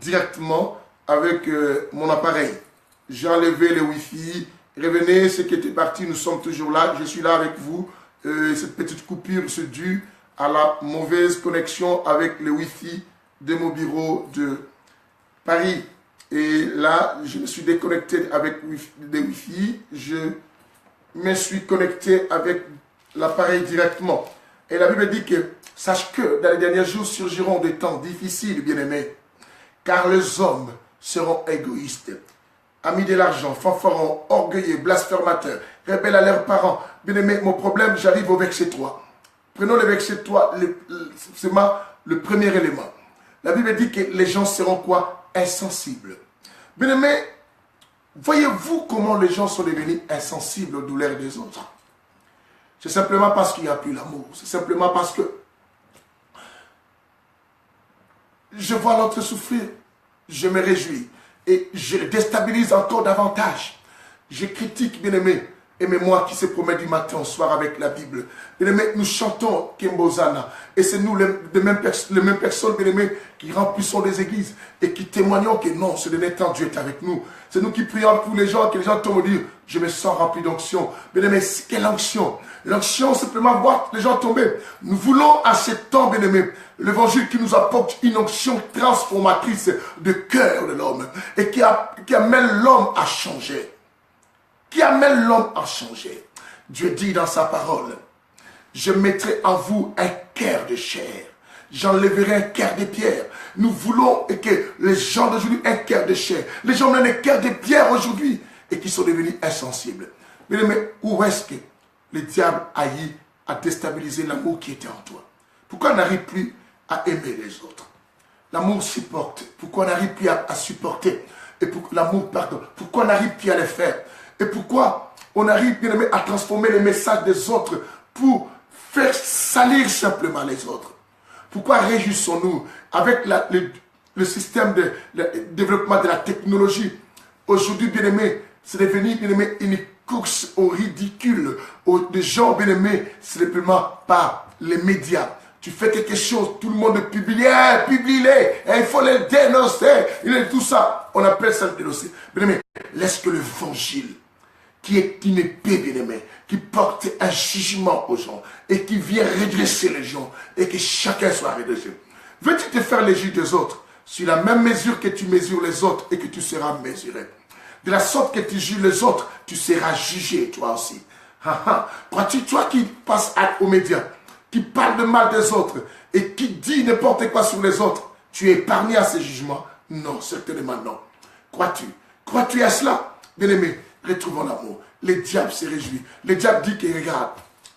directement avec mon appareil. J'ai enlevé le Wi-Fi. Revenez, ceux qui étaient partis, nous sommes toujours là. Je suis là avec vous. Cette petite coupure se due à la mauvaise connexion avec le Wi-Fi de mon bureau de Paris. Et là, je me suis déconnecté avec le Wi-Fi. Je me suis connecté avec l'appareil directement. Et la Bible dit que, sache que dans les derniers jours surgiront des temps difficiles, bien-aimés, car les hommes seront égoïstes, amis de l'argent, fanfarons, orgueilleux, blasphémateurs, rebelles à leurs parents. Bien-aimés, mon problème, j'arrive au verset 3. Prenons le verset 3, c'est le premier élément. La Bible dit que les gens seront quoi? Insensibles. Bien-aimés, voyez-vous comment les gens sont devenus insensibles aux douleurs des autres? C'est simplement parce qu'il n'y a plus l'amour. C'est simplement parce que je vois l'autre souffrir. Je me réjouis. Et je le déstabilise encore davantage. Je critique, bien-aimé. Aimez-moi qui se promet du matin au soir avec la Bible. Bien-aimé, nous chantons Kimbozana. Et c'est nous les mêmes personnes, bien-aimé, qui remplissons les églises et qui témoignons que non, ce dernier temps, Dieu est avec nous. C'est nous qui prions pour les gens, que les gens tombent dire, je me sens rempli d'onction. Bien-aimé, quelle onction? L'onction, simplement voir les gens tomber. Nous voulons à ce temps, bien-aimé, l'évangile qui nous apporte une onction transformatrice de cœur de l'homme et qui amène l'homme à changer. Qui amène l'homme à changer. Dieu dit dans sa parole, je mettrai en vous un cœur de chair. J'enlèverai un cœur de pierre. Nous voulons que les gens d'aujourd'hui aient un cœur de chair. Les gens ont un cœur de pierre aujourd'hui et qui sont devenus insensibles. Mais où est-ce que le diable a eu à déstabiliser l'amour qui était en toi? Pourquoi on n'arrive plus à aimer les autres? L'amour supporte. Pourquoi on n'arrive plus à supporter? Et l'amour pardonne. Pourquoi on n'arrive plus à le faire? Et pourquoi on arrive, bien aimé, à transformer les messages des autres pour faire salir simplement les autres? Pourquoi réjouissons-nous avec le système de développement de la technologie? Aujourd'hui, bien aimé, c'est devenu, bien aimé, une course au ridicule. Des gens, bien aimés, simplement par les médias. Tu fais quelque chose, tout le monde publie, publie-les, il faut les dénoncer, tout ça. On appelle ça le dénoncer. Bien aimé, laisse que l'évangile qui est une épée, bien-aimé, qui porte un jugement aux gens et qui vient redresser les gens et que chacun soit redressé. Veux-tu te faire les juges des autres? Sur la même mesure que tu mesures les autres et que tu seras mesuré. De la sorte que tu juges les autres, tu seras jugé toi aussi. Crois-tu, toi qui passes aux médias, qui parle de mal des autres et qui dit n'importe quoi sur les autres, tu es épargné à ces jugements? Non, certainement non. Crois-tu à cela? Bien-aimé, retrouvons l'amour. Le diable se réjouit. Le diable dit que regarde,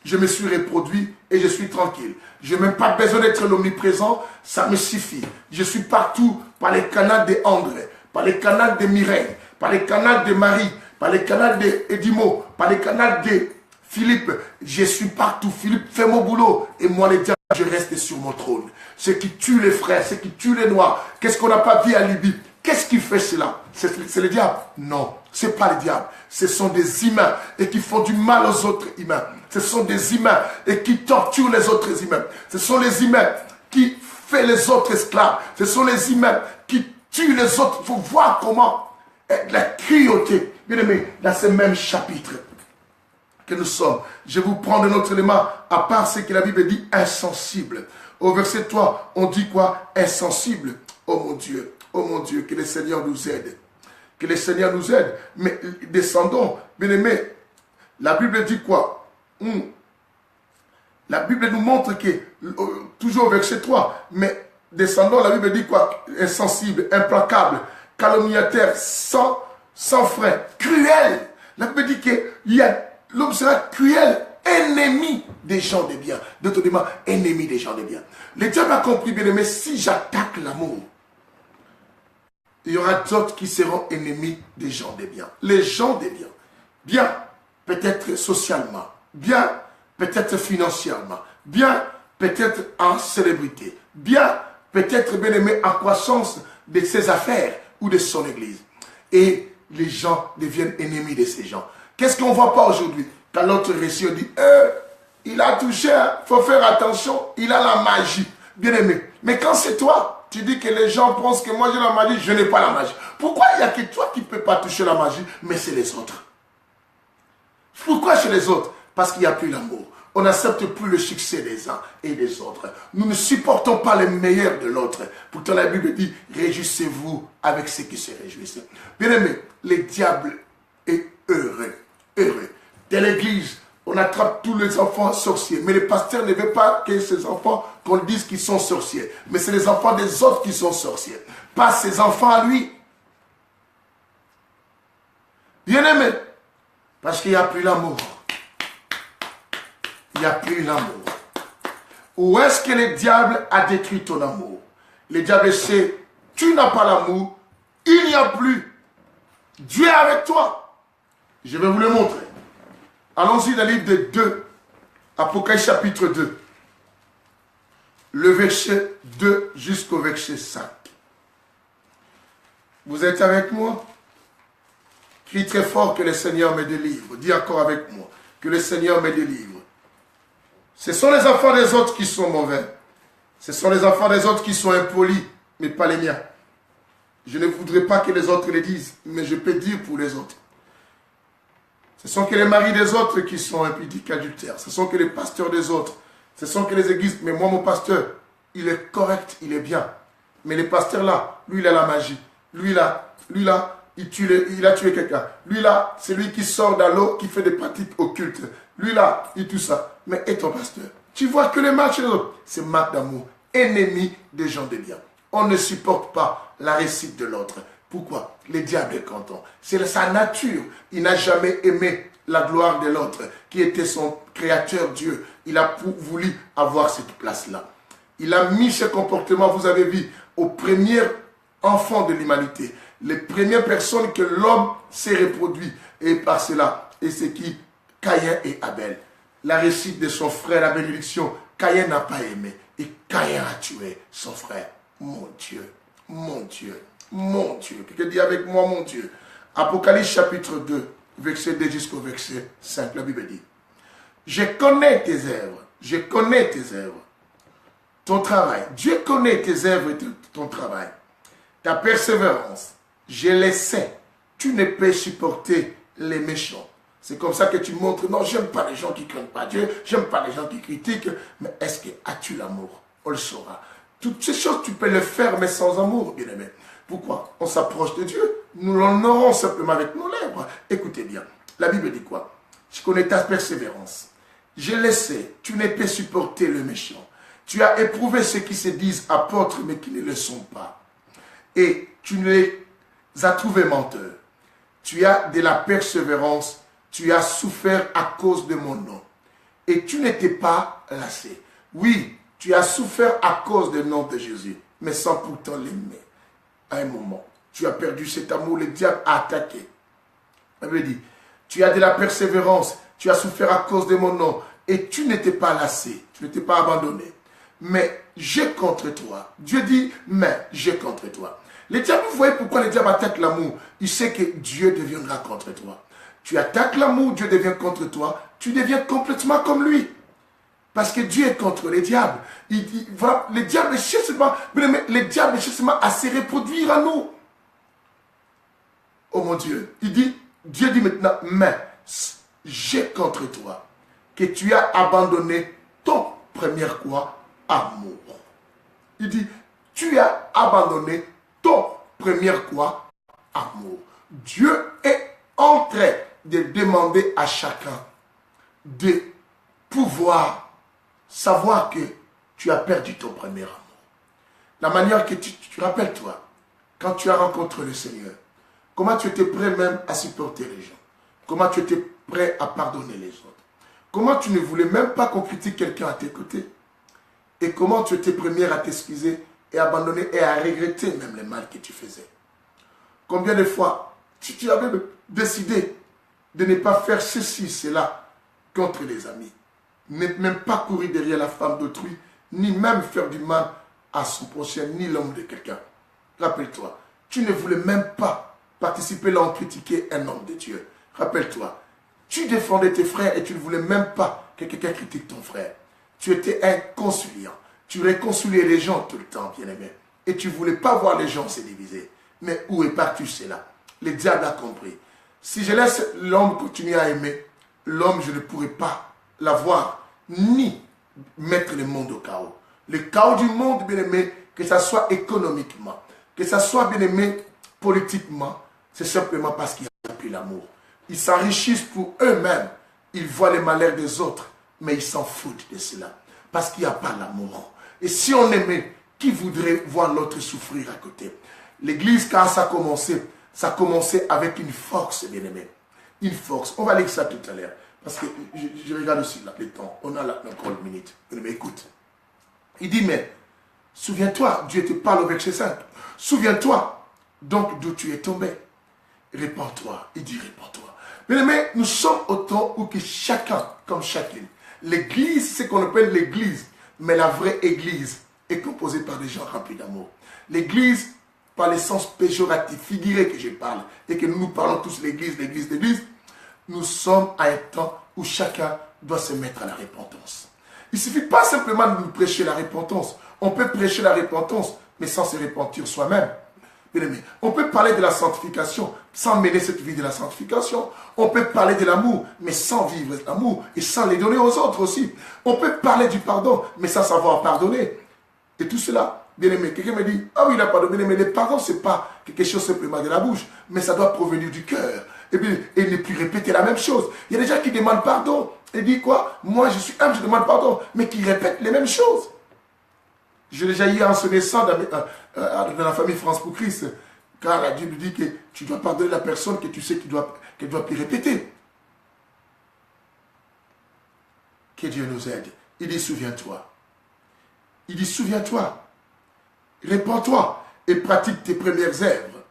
je me suis reproduit et je suis tranquille. Je n'ai même pas besoin d'être l'omniprésent, ça me suffit. Je suis partout par les canaux de André, par les canaux de Mireille, par les canaux de Marie, par les canaux d'Edimo, par les canaux de Philippe. Je suis partout. Philippe, fais mon boulot. Et moi, le diable, je reste sur mon trône. Ceux qui tuent les frères, ceux qui tuent les noirs. Qu'est-ce qu'on n'a pas vu à Libye? Qu'est-ce qui fait cela? C'est le diable? Non, ce n'est pas le diable. Ce sont des humains et qui font du mal aux autres humains. Ce sont des humains et qui torturent les autres humains. Ce sont les humains qui font les autres esclaves. Ce sont les humains qui tuent les autres. Il faut voir comment la cruauté, bien aimé, dans ce même chapitre que nous sommes. Je vous prends de notre élément, à part ce que la Bible dit, insensible. Au verset 3, on dit quoi? Insensible. Oh mon Dieu, que le Seigneur nous aide. Que le Seigneur nous aide. Mais descendons, bien aimé. La Bible dit quoi? La Bible nous montre que, toujours au verset 3, mais descendons, la Bible dit quoi? Insensible, implacable, calomniateur, sans frein, cruel. La Bible dit que l'homme sera cruel, ennemi des gens de bien. D'autres disent, ennemi des gens de bien. Le diable a compris, bien aimé, si j'attaque l'amour, il y aura d'autres qui seront ennemis des gens de bien. Les gens de bien. Bien, peut-être socialement. Bien, peut-être financièrement. Bien, peut-être en célébrité. Bien, peut-être, bien aimé, en croissance de ses affaires ou de son église. Et les gens deviennent ennemis de ces gens. Qu'est-ce qu'on ne voit pas aujourd'hui? Quand l'autre récit, on dit, il a touché, il faut faire attention, il a la magie. Bien aimé. Mais quand c'est toi, tu dis que les gens pensent que moi j'ai la magie, je n'ai pas la magie. Pourquoi il n'y a que toi qui ne peux pas toucher la magie, mais c'est les autres? Pourquoi chez les autres? Parce qu'il n'y a plus l'amour. On n'accepte plus le succès des uns et des autres. Nous ne supportons pas les meilleurs de l'autre. Pourtant la Bible dit, réjouissez-vous avec ceux qui se réjouissent. Bien aimé, le diable est heureux. Heureux. Dans l'église, on attrape tous les enfants sorciers. Mais le pasteur ne veut pas que ces enfants, qu'on dise qu'ils sont sorciers. Mais c'est les enfants des autres qui sont sorciers. Pas ses enfants à lui. Bien aimé. Parce qu'il n'y a plus l'amour. Il n'y a plus l'amour. Où est-ce que le diable a détruit ton amour? Le diable sait, tu n'as pas l'amour, il n'y a plus. Dieu est avec toi. Je vais vous le montrer. Allons-y dans le livre de 2, Apocalypse chapitre 2. Le verset 2 jusqu'au verset 5. Vous êtes avec moi? Crie très fort que le Seigneur me délivre. Dis encore avec moi que le Seigneur me délivre. Ce sont les enfants des autres qui sont mauvais. Ce sont les enfants des autres qui sont impolis, mais pas les miens. Je ne voudrais pas que les autres les disent, mais je peux dire pour les autres. Ce sont que les maris des autres qui sont impudiques, adultères. Ce sont que les pasteurs des autres. Ce sont que les églises. Mais moi, mon pasteur, il est correct, il est bien. Mais le pasteur là, lui, il a la magie. Lui là, il a tué quelqu'un. Lui là, c'est lui qui sort dans l'eau, qui fait des pratiques occultes. Lui là, il tout ça. Mais et ton pasteur? Tu vois que les marches des autres, c'est marque d'amour. Ennemi des gens de bien. On ne supporte pas la réussite de l'autre. Pourquoi? Le diable est content. C'est sa nature. Il n'a jamais aimé la gloire de l'autre, qui était son créateur Dieu. Il a voulu avoir cette place-là. Il a mis ce comportement, vous avez vu, aux premiers enfants de l'humanité. Les premières personnes que l'homme s'est reproduit. Et par cela, et c'est qui? Caïn et Abel. La réussite de son frère, la bénédiction, Caïn n'a pas aimé. Et Caïn a tué son frère. Mon Dieu, mon Dieu. Mon Dieu, quelqu'un dit avec moi, mon Dieu. Apocalypse chapitre 2, verset 2 jusqu'au verset 5, la Bible dit, je connais tes œuvres, je connais tes œuvres, ton travail. Dieu connaît tes œuvres et ton travail. Ta persévérance, je le sais. Tu ne peux supporter les méchants. C'est comme ça que tu montres, non, j'aime pas les gens qui ne craignent pas Dieu, j'aime pas les gens qui critiquent. Mais est-ce que as-tu l'amour? On le saura. Toutes ces choses, tu peux les faire, mais sans amour, bien-aimé. Pourquoi? On s'approche de Dieu. Nous l'honorons simplement avec nos lèvres. Écoutez bien, la Bible dit quoi? Je connais ta persévérance. Je le sais, tu ne peux supporter le méchant. Tu as éprouvé ceux qui se disent apôtres, mais qui ne le sont pas. Et tu les as trouvés menteurs. Tu as de la persévérance. Tu as souffert à cause de mon nom. Et tu n'étais pas lassé. Oui, tu as souffert à cause du nom de Jésus, mais sans pourtant l'aimer. À un moment, tu as perdu cet amour, le diable a attaqué. Il veut dire, tu as de la persévérance, tu as souffert à cause de mon nom, et tu n'étais pas lassé, tu n'étais pas abandonné. Mais j'ai contre toi. Dieu dit, mais j'ai contre toi. Le diable, vous voyez pourquoi le diable attaque l'amour? Il sait que Dieu deviendra contre toi. Tu attaques l'amour, Dieu devient contre toi, tu deviens complètement comme lui. Parce que Dieu est contre les diables. Il dit, voilà, le diable cherche seulement à se reproduire à nous. Oh mon Dieu. Dieu dit maintenant, mais j'ai contre toi que tu as abandonné ton premier quoi? Amour. Il dit, tu as abandonné ton premier quoi? Amour. Dieu est en train de demander à chacun de pouvoir savoir que tu as perdu ton premier amour. La manière que tu rappelles-toi, quand tu as rencontré le Seigneur, comment tu étais prêt même à supporter les gens, comment tu étais prêt à pardonner les autres, comment tu ne voulais même pas qu'on critique quelqu'un à tes côtés, et comment tu étais premier à t'excuser et abandonner et à regretter même le mal que tu faisais. Combien de fois tu avais décidé de ne pas faire ceci, cela contre les amis. Ne même pas courir derrière la femme d'autrui, ni même faire du mal à son prochain, ni l'homme de quelqu'un. Rappelle-toi, tu ne voulais même pas participer là en critiquer un homme de Dieu. Rappelle-toi, tu défendais tes frères et tu ne voulais même pas que quelqu'un critique ton frère. Tu étais un conciliant. Tu réconciliais les gens tout le temps, bien-aimé. Et tu ne voulais pas voir les gens se diviser. Mais où est parti cela? Le diable a compris. Si je laisse l'homme continuer à aimer, l'homme, je ne pourrai pas l'avoir, ni mettre le monde au chaos. Le chaos du monde, bien-aimé, que ce soit économiquement, que ce soit, bien-aimé, politiquement, c'est simplement parce qu'il n'y a plus l'amour. Ils s'enrichissent pour eux-mêmes. Ils voient les malheurs des autres, mais ils s'en foutent de cela. Parce qu'il n'y a pas l'amour. Et si on aimait, qui voudrait voir l'autre souffrir à côté? L'église, quand ça a commencé avec une force, bien-aimé. Une force. On va lire ça tout à l'heure. Parce que je regarde aussi là, le temps. On a là encore une minute. Mais écoute. Il dit, mais souviens-toi, Dieu te parle au verset 5. Souviens-toi donc d'où tu es tombé. Répands-toi. Il dit, répands-toi. Mais nous sommes au temps où que chacun, comme chacune, l'église, c'est ce qu'on appelle l'église, mais la vraie église est composée par des gens remplis d'amour. L'église, par le sens péjoratif, figuré que je parle, et que nous parlons tous l'église, l'église, l'église, nous sommes à un temps où chacun doit se mettre à la repentance. Il ne suffit pas simplement de nous prêcher la repentance. On peut prêcher la repentance, mais sans se repentir soi-même. On peut parler de la sanctification sans mener cette vie de la sanctification. On peut parler de l'amour, mais sans vivre l'amour et sans les donner aux autres aussi. On peut parler du pardon, mais sans savoir pardonner. Et tout cela, bien aimé, quelqu'un me dit, ah oui, il a pardonné, mais le pardon, ce n'est pas quelque chose simplement de la bouche, mais ça doit provenir du cœur. Et ne plus répéter la même chose. Il y a des gens qui demandent pardon et disent quoi? Moi, je suis humble, je demande pardon, mais qui répètent les mêmes choses. J'ai déjà eu enseigné ça dans la famille France pour Christ, car la Bible dit que tu dois pardonner la personne que tu sais qu'elle doit plus répéter. Que Dieu nous aide. Il dit, souviens-toi. Il dit, souviens-toi. Répands-toi et pratique tes premières œuvres.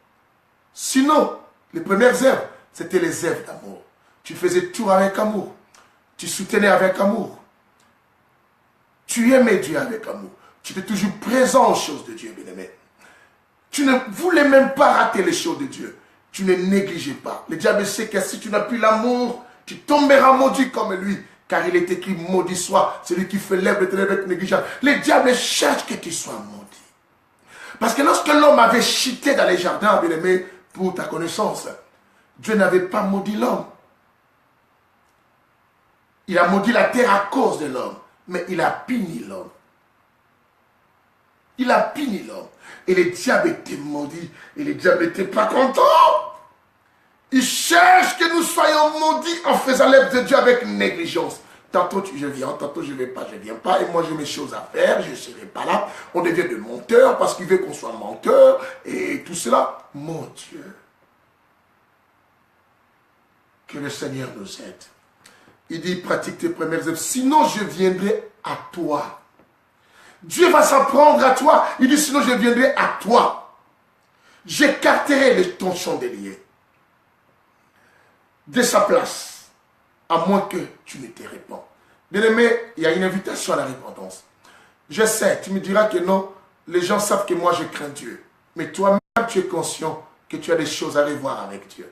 Sinon, les premières œuvres, c'était les œuvres d'amour. Tu faisais tout avec amour. Tu soutenais avec amour. Tu aimais Dieu avec amour. Tu étais toujours présent aux choses de Dieu, bien-aimé. Tu ne voulais même pas rater les choses de Dieu. Tu ne négligeais pas. Le diable sait que si tu n'as plus l'amour, tu tomberas maudit comme lui. Car il est écrit, maudit soit celui qui fait l'œuvre de tes lèvres négligeable. Le diable cherche que tu sois maudit. Parce que lorsque l'homme avait chuté dans les jardins, bien-aimé, pour ta connaissance, Dieu n'avait pas maudit l'homme. Il a maudit la terre à cause de l'homme. Mais il a puni l'homme. Il a puni l'homme. Et le diable était maudit. Et le diable n'était pas content. Il cherche que nous soyons maudits en faisant l'œuvre de Dieu avec négligence. Tantôt je viens, tantôt je ne vais pas, je ne viens pas. Et moi j'ai mes choses à faire, je ne serai pas là. On devient de menteurs parce qu'il veut qu'on soit menteur. Et tout cela, mon Dieu. Que le Seigneur nous aide. Il dit, pratique tes premières œuvres. Sinon je viendrai à toi. Dieu va s'en prendre à toi. Il dit, sinon je viendrai à toi. J'écarterai ton chandelier de sa place, à moins que tu ne te répands. Bien-aimé, il y a une invitation à la repentance. Je sais, tu me diras que non, les gens savent que moi je crains Dieu. Mais toi-même, tu es conscient que tu as des choses à revoir avec Dieu.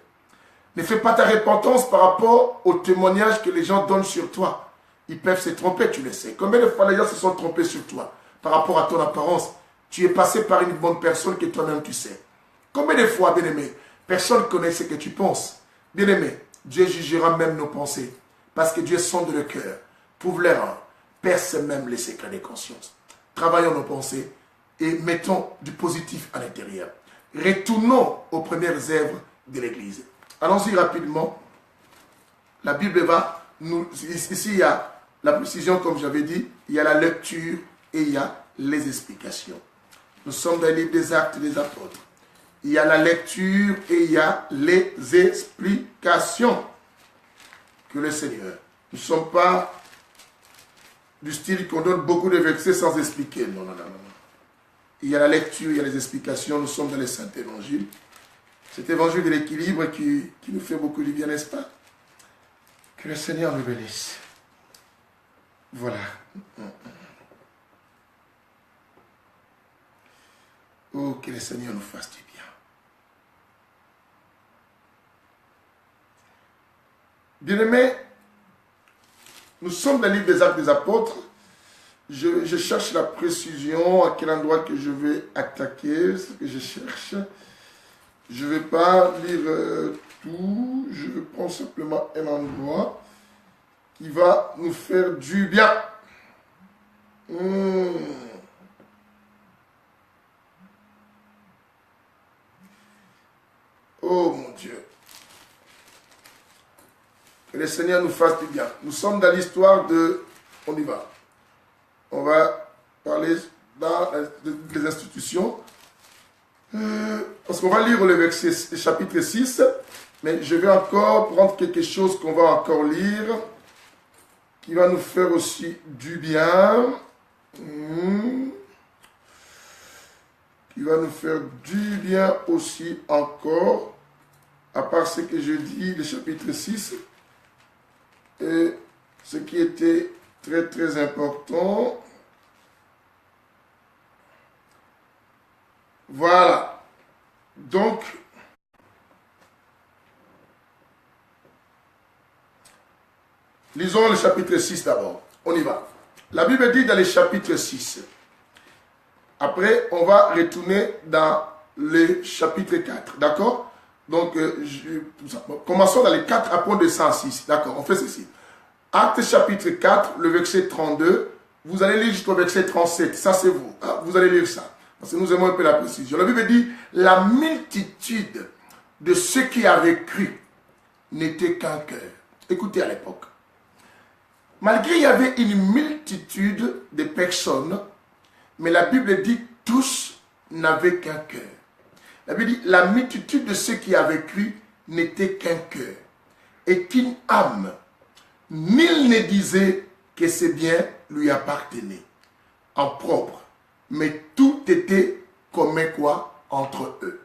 Ne fais pas ta repentance par rapport au témoignage que les gens donnent sur toi. Ils peuvent se tromper, tu le sais. Combien de fois les gens se sont trompés sur toi par rapport à ton apparence? Tu es passé par une bonne personne que toi-même tu sais. Combien de fois, bien-aimé, personne ne connaît ce que tu penses. Bien-aimé, Dieu jugera même nos pensées. Parce que Dieu sonde le cœur, prouve l'erreur, perce même les secrets des consciences. Travaillons nos pensées et mettons du positif à l'intérieur. Retournons aux premières œuvres de l'Église. Allons-y rapidement. La Bible va nous... Ici, il y a la précision, comme j'avais dit. Il y a la lecture et il y a les explications. Nous sommes dans le livre des Actes des Apôtres. Il y a la lecture et il y a les explications. Que le Seigneur. Nous ne sommes pas du style qu'on donne beaucoup de versets sans expliquer. Non, non, non, non. Il y a la lecture, il y a les explications. Nous sommes dans le Saint-Évangile. Cet évangile de l'équilibre qui nous fait beaucoup du bien, n'est-ce pas? Que le Seigneur nous bénisse. Voilà. Oh, que le Seigneur nous fasse du bien. Bien-aimés, nous sommes dans le livre des Actes des Apôtres. Je cherche la précision, à quel endroit que je vais attaquer, ce que je cherche. Je ne vais pas lire tout, je vais prendre simplement un endroit qui va nous faire du bien. Oh mon Dieu. Que le Seigneur nous fasse du bien. Nous sommes dans l'histoire de... On y va. On va parler dans les institutions. Parce qu'on va lire le chapitre 6. Mais je vais encore prendre quelque chose qu'on va encore lire. Qui va nous faire aussi du bien. Qui va nous faire du bien aussi encore. À part ce que je dis, le chapitre 6. Et ce qui était très très important. Voilà. Donc, lisons le chapitre 6 d'abord. On y va. La Bible dit dans le chapitre 6. Après, on va retourner dans le chapitre 4. D'accord? Donc, commençons dans les 4 après on descend à 6. D'accord, on fait ceci. Acte chapitre 4, le verset 32. Vous allez lire jusqu'au verset 37. Ça, c'est vous. Vous allez lire ça. Parce que nous aimons un peu la précision. La Bible dit, la multitude de ceux qui avaient cru n'était qu'un cœur. Écoutez à l'époque. Malgré il y avait une multitude de personnes, mais la Bible dit, tous n'avaient qu'un cœur. La Bible dit, la multitude de ceux qui avaient cru n'était qu'un cœur. Et qu'une âme, nul ne disait que ces biens lui appartenaient en propre. Mais tout était commun quoi entre eux.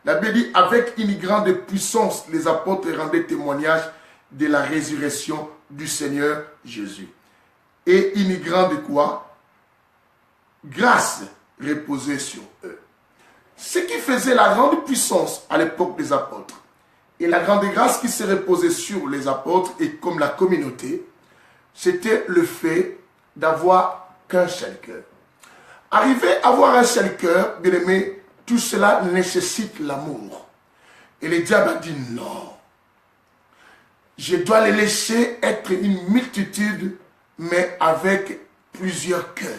La Bible dit, avec une grande puissance, les apôtres rendaient témoignage de la résurrection du Seigneur Jésus. Et une grande quoi? Grâce reposait sur eux. Ce qui faisait la grande puissance à l'époque des apôtres et la grande grâce qui s'est reposée sur les apôtres et comme la communauté, c'était le fait d'avoir qu'un seul cœur. Arriver à avoir un seul cœur, bien aimé, tout cela nécessite l'amour. Et le diable a dit non. je dois les laisser être une multitude, mais avec plusieurs cœurs.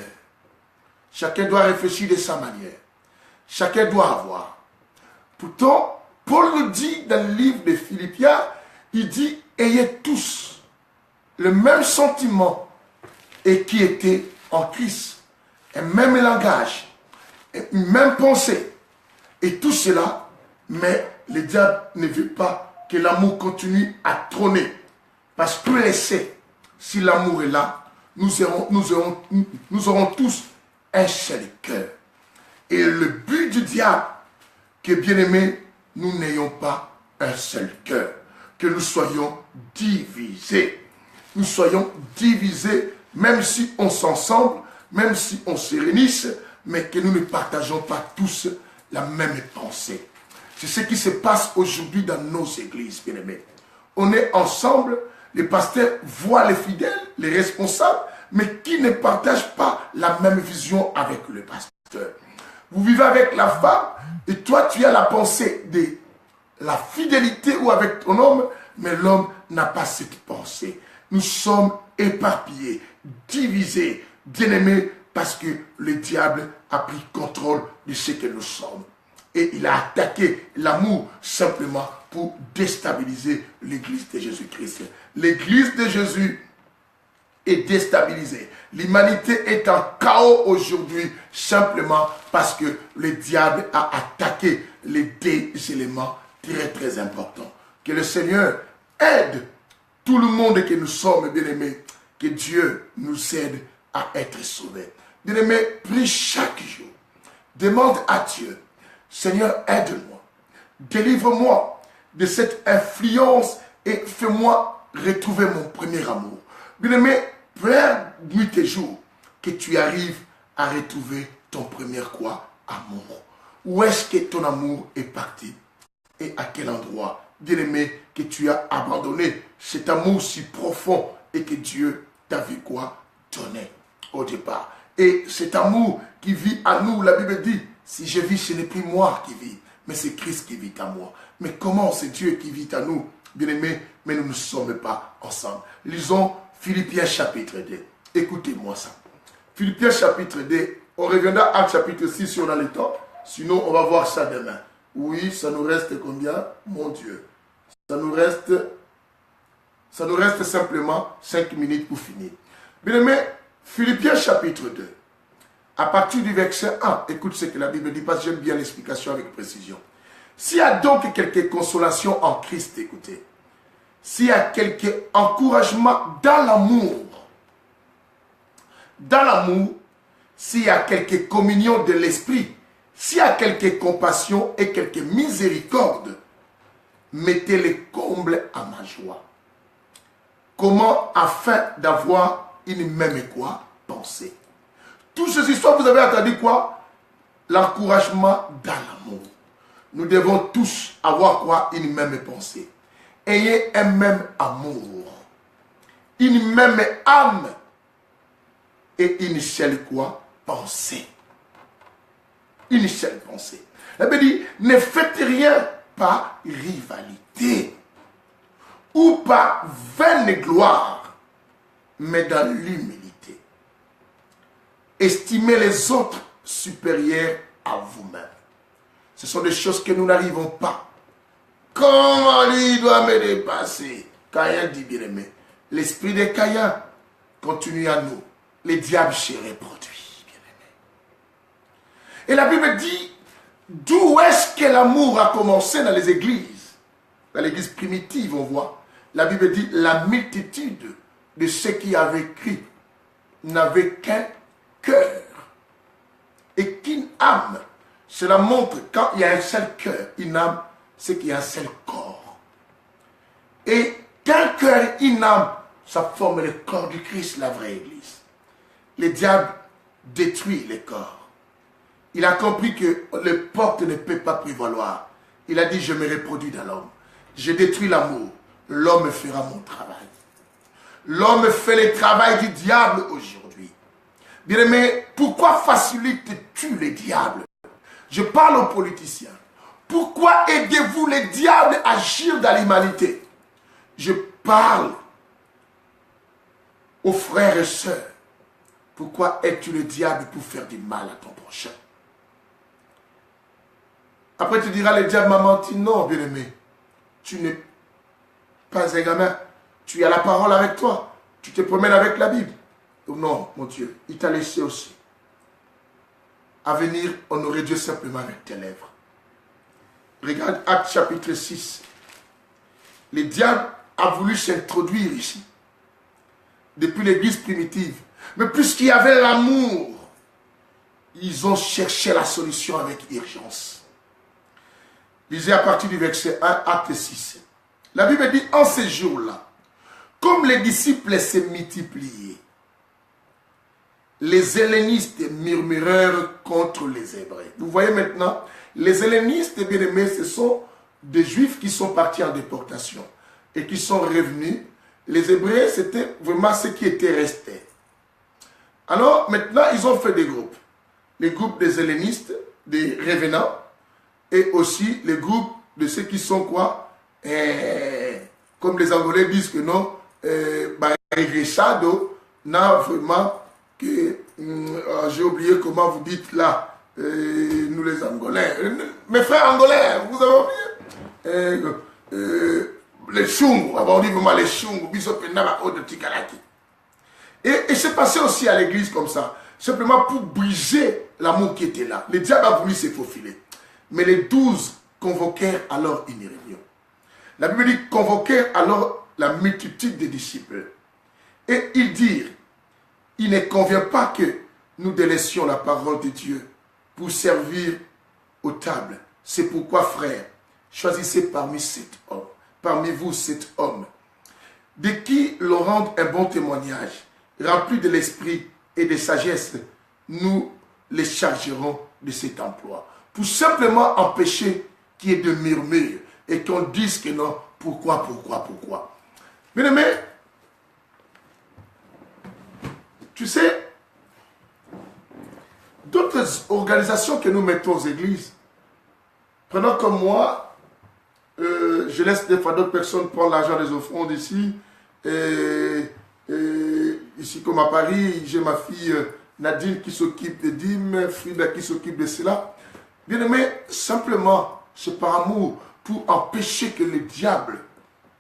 Chacun doit réfléchir de sa manière. Chacun doit avoir. Pourtant, Paul nous dit dans le livre de Philippiens, il dit, ayez tous le même sentiment et qui était en Christ. Un même langage, une même pensée. Et tout cela, mais le diable ne veut pas que l'amour continue à trôner. Parce qu'il sait, si l'amour est là, nous aurons tous un seul cœur. Et le but du diable, que bien aimé, nous n'ayons pas un seul cœur. Que nous soyons divisés. Nous soyons divisés, même si on s'ensemble, même si on se réunisse, mais que nous ne partageons pas tous la même pensée. C'est ce qui se passe aujourd'hui dans nos églises, bien aimés. On est ensemble, les pasteurs voient les fidèles, les responsables, mais qui ne partagent pas la même vision avec le pasteur. Vous vivez avec la femme, et toi tu as la pensée de la fidélité ou avec ton homme, mais l'homme n'a pas cette pensée. Nous sommes éparpillés, divisés, bien-aimés, parce que le diable a pris contrôle de ce que nous sommes. Et il a attaqué l'amour simplement pour déstabiliser l'église de Jésus-Christ. L'église de Jésus est déstabilisée. L'humanité est en chaos aujourd'hui simplement parce que le diable a attaqué les deux éléments très très importants. Que le Seigneur aide tout le monde que nous sommes, bien-aimés. Que Dieu nous aide à être sauvés. Bien-aimés, prie chaque jour. Demande à Dieu, Seigneur, aide-moi. Délivre-moi de cette influence et fais-moi retrouver mon premier amour. Bien-aimé, prière nuit et jour que tu arrives à retrouver ton premier quoi? Amour. Où est-ce que ton amour est parti? Et à quel endroit, bien-aimé, que tu as abandonné cet amour si profond et que Dieu t'avait quoi? Donné au départ. Et cet amour qui vit à nous, la Bible dit, si je vis, ce n'est plus moi qui vis, mais c'est Christ qui vit à moi. Mais comment c'est Dieu qui vit à nous, bien-aimés, mais nous ne sommes pas ensemble. Lisons Philippiens chapitre 2. Écoutez-moi ça. Philippiens chapitre 2. On reviendra à chapitre 6 si on a le temps. Sinon, on va voir ça demain. Oui, ça nous reste combien? Mon Dieu. Ça nous reste simplement 5 minutes pour finir. Bien-aimés, Philippiens chapitre 2. À partir du verset 1, écoute ce que la Bible dit, parce que j'aime bien l'explication avec précision. S'il y a donc quelques consolations en Christ, écoutez. S'il y a quelques encouragements dans l'amour, s'il y a quelques communions de l'esprit, s'il y a quelques compassions et quelques miséricordes, mettez les combles à ma joie. Comment? Afin d'avoir une même quoi? Pensée. Toutes ces histoires, vous avez entendu quoi? L'encouragement dans l'amour. Nous devons tous avoir quoi? Une même pensée. Ayez un même amour. Une même âme. Et une seule quoi? Pensée. Une seule pensée. La Bible dit, ne faites rien par rivalité ou par vaine gloire, mais dans l'humilité. Estimez les autres supérieurs à vous-même. Ce sont des choses que nous n'arrivons pas. Comment lui doit me dépasser? Caïn dit, bien aimé, l'esprit de Caïn continue à nous. Les diables se reproduisent, bien aimé. Et la Bible dit, d'où est-ce que l'amour a commencé dans les églises? Dans l'église primitive, on voit. La Bible dit, la multitude de ceux qui avaient écrit n'avaient qu'un cœur et qu'une âme. Cela montre quand il y a un seul cœur, une âme, c'est qu'il y a un seul corps. Et qu'un cœur, une âme, ça forme le corps du Christ, la vraie église. Le diable détruit les corps. Il a compris que les portes ne peuvent pas prévaloir. Il a dit, je me reproduis dans l'homme. Je détruis l'amour. L'homme fera mon travail. L'homme fait le travail du diable aujourd'hui. Bien-aimé, pourquoi facilites-tu les diables? Je parle aux politiciens. Pourquoi aidez-vous les diables à agir dans l'humanité? Je parle aux frères et sœurs. Pourquoi es-tu le diable pour faire du mal à ton prochain? Après tu diras, le diable m'a menti. Non, bien-aimé. Tu n'es pas un gamin. Tu as la parole avec toi. Tu te promènes avec la Bible. Non, mon Dieu, il t'a laissé aussi. À venir honorer Dieu simplement avec tes lèvres. Regarde Actes chapitre 6. Le diable a voulu s'introduire ici. Depuis l'église primitive. Mais puisqu'il y avait l'amour, ils ont cherché la solution avec urgence. Lisez à partir du verset 1, Acte 6. La Bible dit, en ces jours-là, comme les disciples se multipliaient, les hellénistes murmurèrent contre les Hébreux. Vous voyez maintenant, les hellénistes, bien aimés, ce sont des Juifs qui sont partis en déportation et qui sont revenus. Les Hébreux, c'était vraiment ceux qui étaient restés. Alors, maintenant, ils ont fait des groupes. Les groupes des hellénistes, des revenants, et aussi les groupes de ceux qui sont quoi? Comme les Angolais disent que non, Rechado n'a vraiment que... j'ai oublié comment vous dites là, nous les Angolais. Mes frères Angolais, vous avez oublié? Les Chungu, on dit vraiment les Chungu, et c'est passé aussi à l'église comme ça, simplement pour briser l'amour qui était là. Le diable a voulu se faufiler. Mais les 12 convoquèrent alors une réunion. La Bible dit convoquèrent alors la multitude des disciples. Et ils dirent, il ne convient pas que nous délaissions la parole de Dieu pour servir aux tables. C'est pourquoi, frères, choisissez parmi vous cet homme, de qui l'on rende un bon témoignage, rempli de l'esprit et de sagesse, nous les chargerons de cet emploi. Pour simplement empêcher qu'il y ait de murmures et qu'on dise que non, pourquoi. Bien aimé, tu sais, d'autres organisations que nous mettons aux églises, prenons comme moi, je laisse des fois d'autres personnes prendre l'argent des offrandes ici, ici comme à Paris, j'ai ma fille Nadine qui s'occupe des dîmes, Frida qui s'occupe de cela. Bien aimé, simplement, c'est par amour, pour empêcher que le diable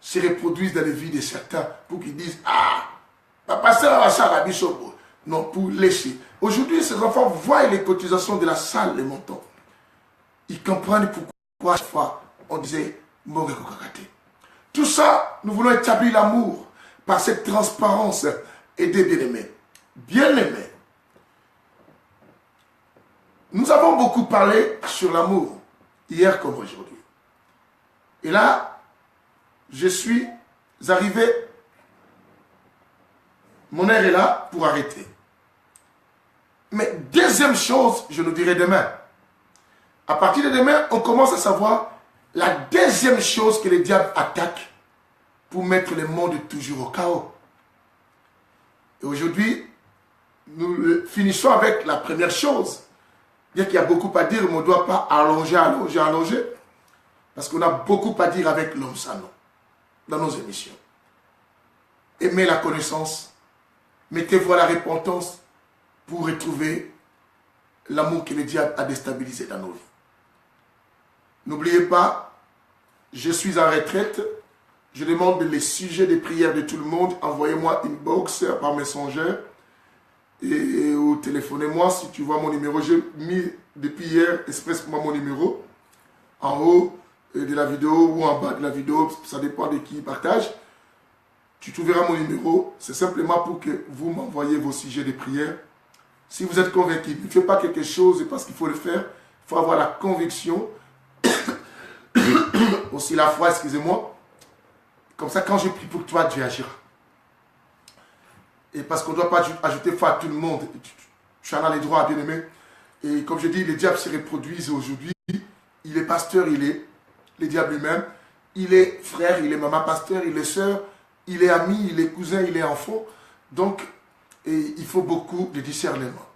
se reproduise dans les vies de certains, pour qu'ils disent, ah, papa, c'est la salle à Bishop. Non, pour laisser. Aujourd'hui, ces enfants voient les cotisations de la salle, les montants. Ils comprennent pourquoi chaque fois on disait, tout ça, nous voulons établir l'amour par cette transparence et des bien-aimés. Bien-aimés. Nous avons beaucoup parlé sur l'amour, hier comme aujourd'hui. Et là, je suis arrivé, mon heure est là pour arrêter. Mais deuxième chose, je nous dirai demain. À partir de demain, on commence à savoir la deuxième chose que le diable attaque pour mettre le monde toujours au chaos. Et aujourd'hui, nous finissons avec la première chose. Bien qu'il y a beaucoup à dire, mais on ne doit pas allonger. Parce qu'on a beaucoup à dire avec l'homme salon dans nos émissions. Aimez la connaissance, mettez-vous à la repentance pour retrouver l'amour que le diable a déstabilisé dans nos vies. N'oubliez pas, je suis en retraite. Je demande les sujets des prières de tout le monde. Envoyez-moi une box par Messenger ou téléphonez-moi si tu vois mon numéro. J'ai mis depuis hier expressément mon numéro en haut de la vidéo ou en bas de la vidéo. Ça dépend de qui partage. Tu trouveras mon numéro. C'est simplement pour que vous m'envoyez vos sujets de prières. Si vous êtes convaincu, ne faites pas quelque chose parce qu'il faut le faire. Il faut avoir la conviction. Aussi la foi, excusez-moi. Comme ça, quand je prie pour toi, Dieu agira. Et parce qu'on ne doit pas ajouter foi à tout le monde. Tu en as les droits, bien aimé. Et comme je dis, les diables se reproduisent aujourd'hui. Il est pasteur, il est le diable lui-même. Il est frère, il est maman pasteur, il est soeur, il est ami, il est cousin, il est enfant. Donc, il faut beaucoup de discernement.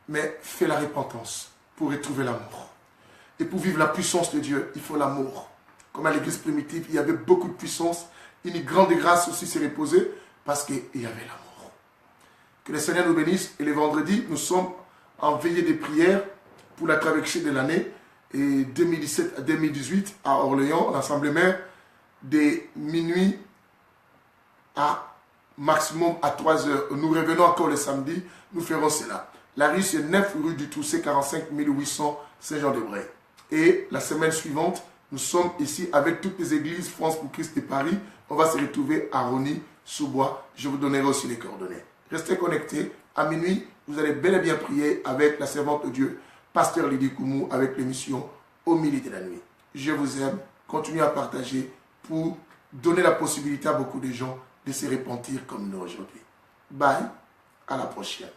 Mais fais la repentance pour retrouver l'amour. Et pour vivre la puissance de Dieu, il faut l'amour. Comme à l'église primitive, il y avait beaucoup de puissance. une grande grâce aussi s'est reposée parce qu'il y avait l'amour. Que le Seigneur nous bénisse. Et le vendredi, nous sommes en veillée de prière pour la traversée de l'année 2017 à 2018 à Orléans, l'Assemblée mère, de minuit à maximum à 3 heures. Nous revenons encore le samedi, nous ferons cela. La rue, c'est 9 rue du Toussé, 45 800 Saint-Jean-de-Bray. Et la semaine suivante, nous sommes ici avec toutes les églises France pour Christ de Paris. On va se retrouver à Rony-sous-Bois. Je vous donnerai aussi les coordonnées. Restez connectés. À minuit, vous allez bel et bien prier avec la servante de Dieu, Pasteur Lydie Koumou, avec l'émission Au milieu de la nuit. Je vous aime. Continuez à partager pour donner la possibilité à beaucoup de gens de se repentir comme nous aujourd'hui. Bye. À la prochaine.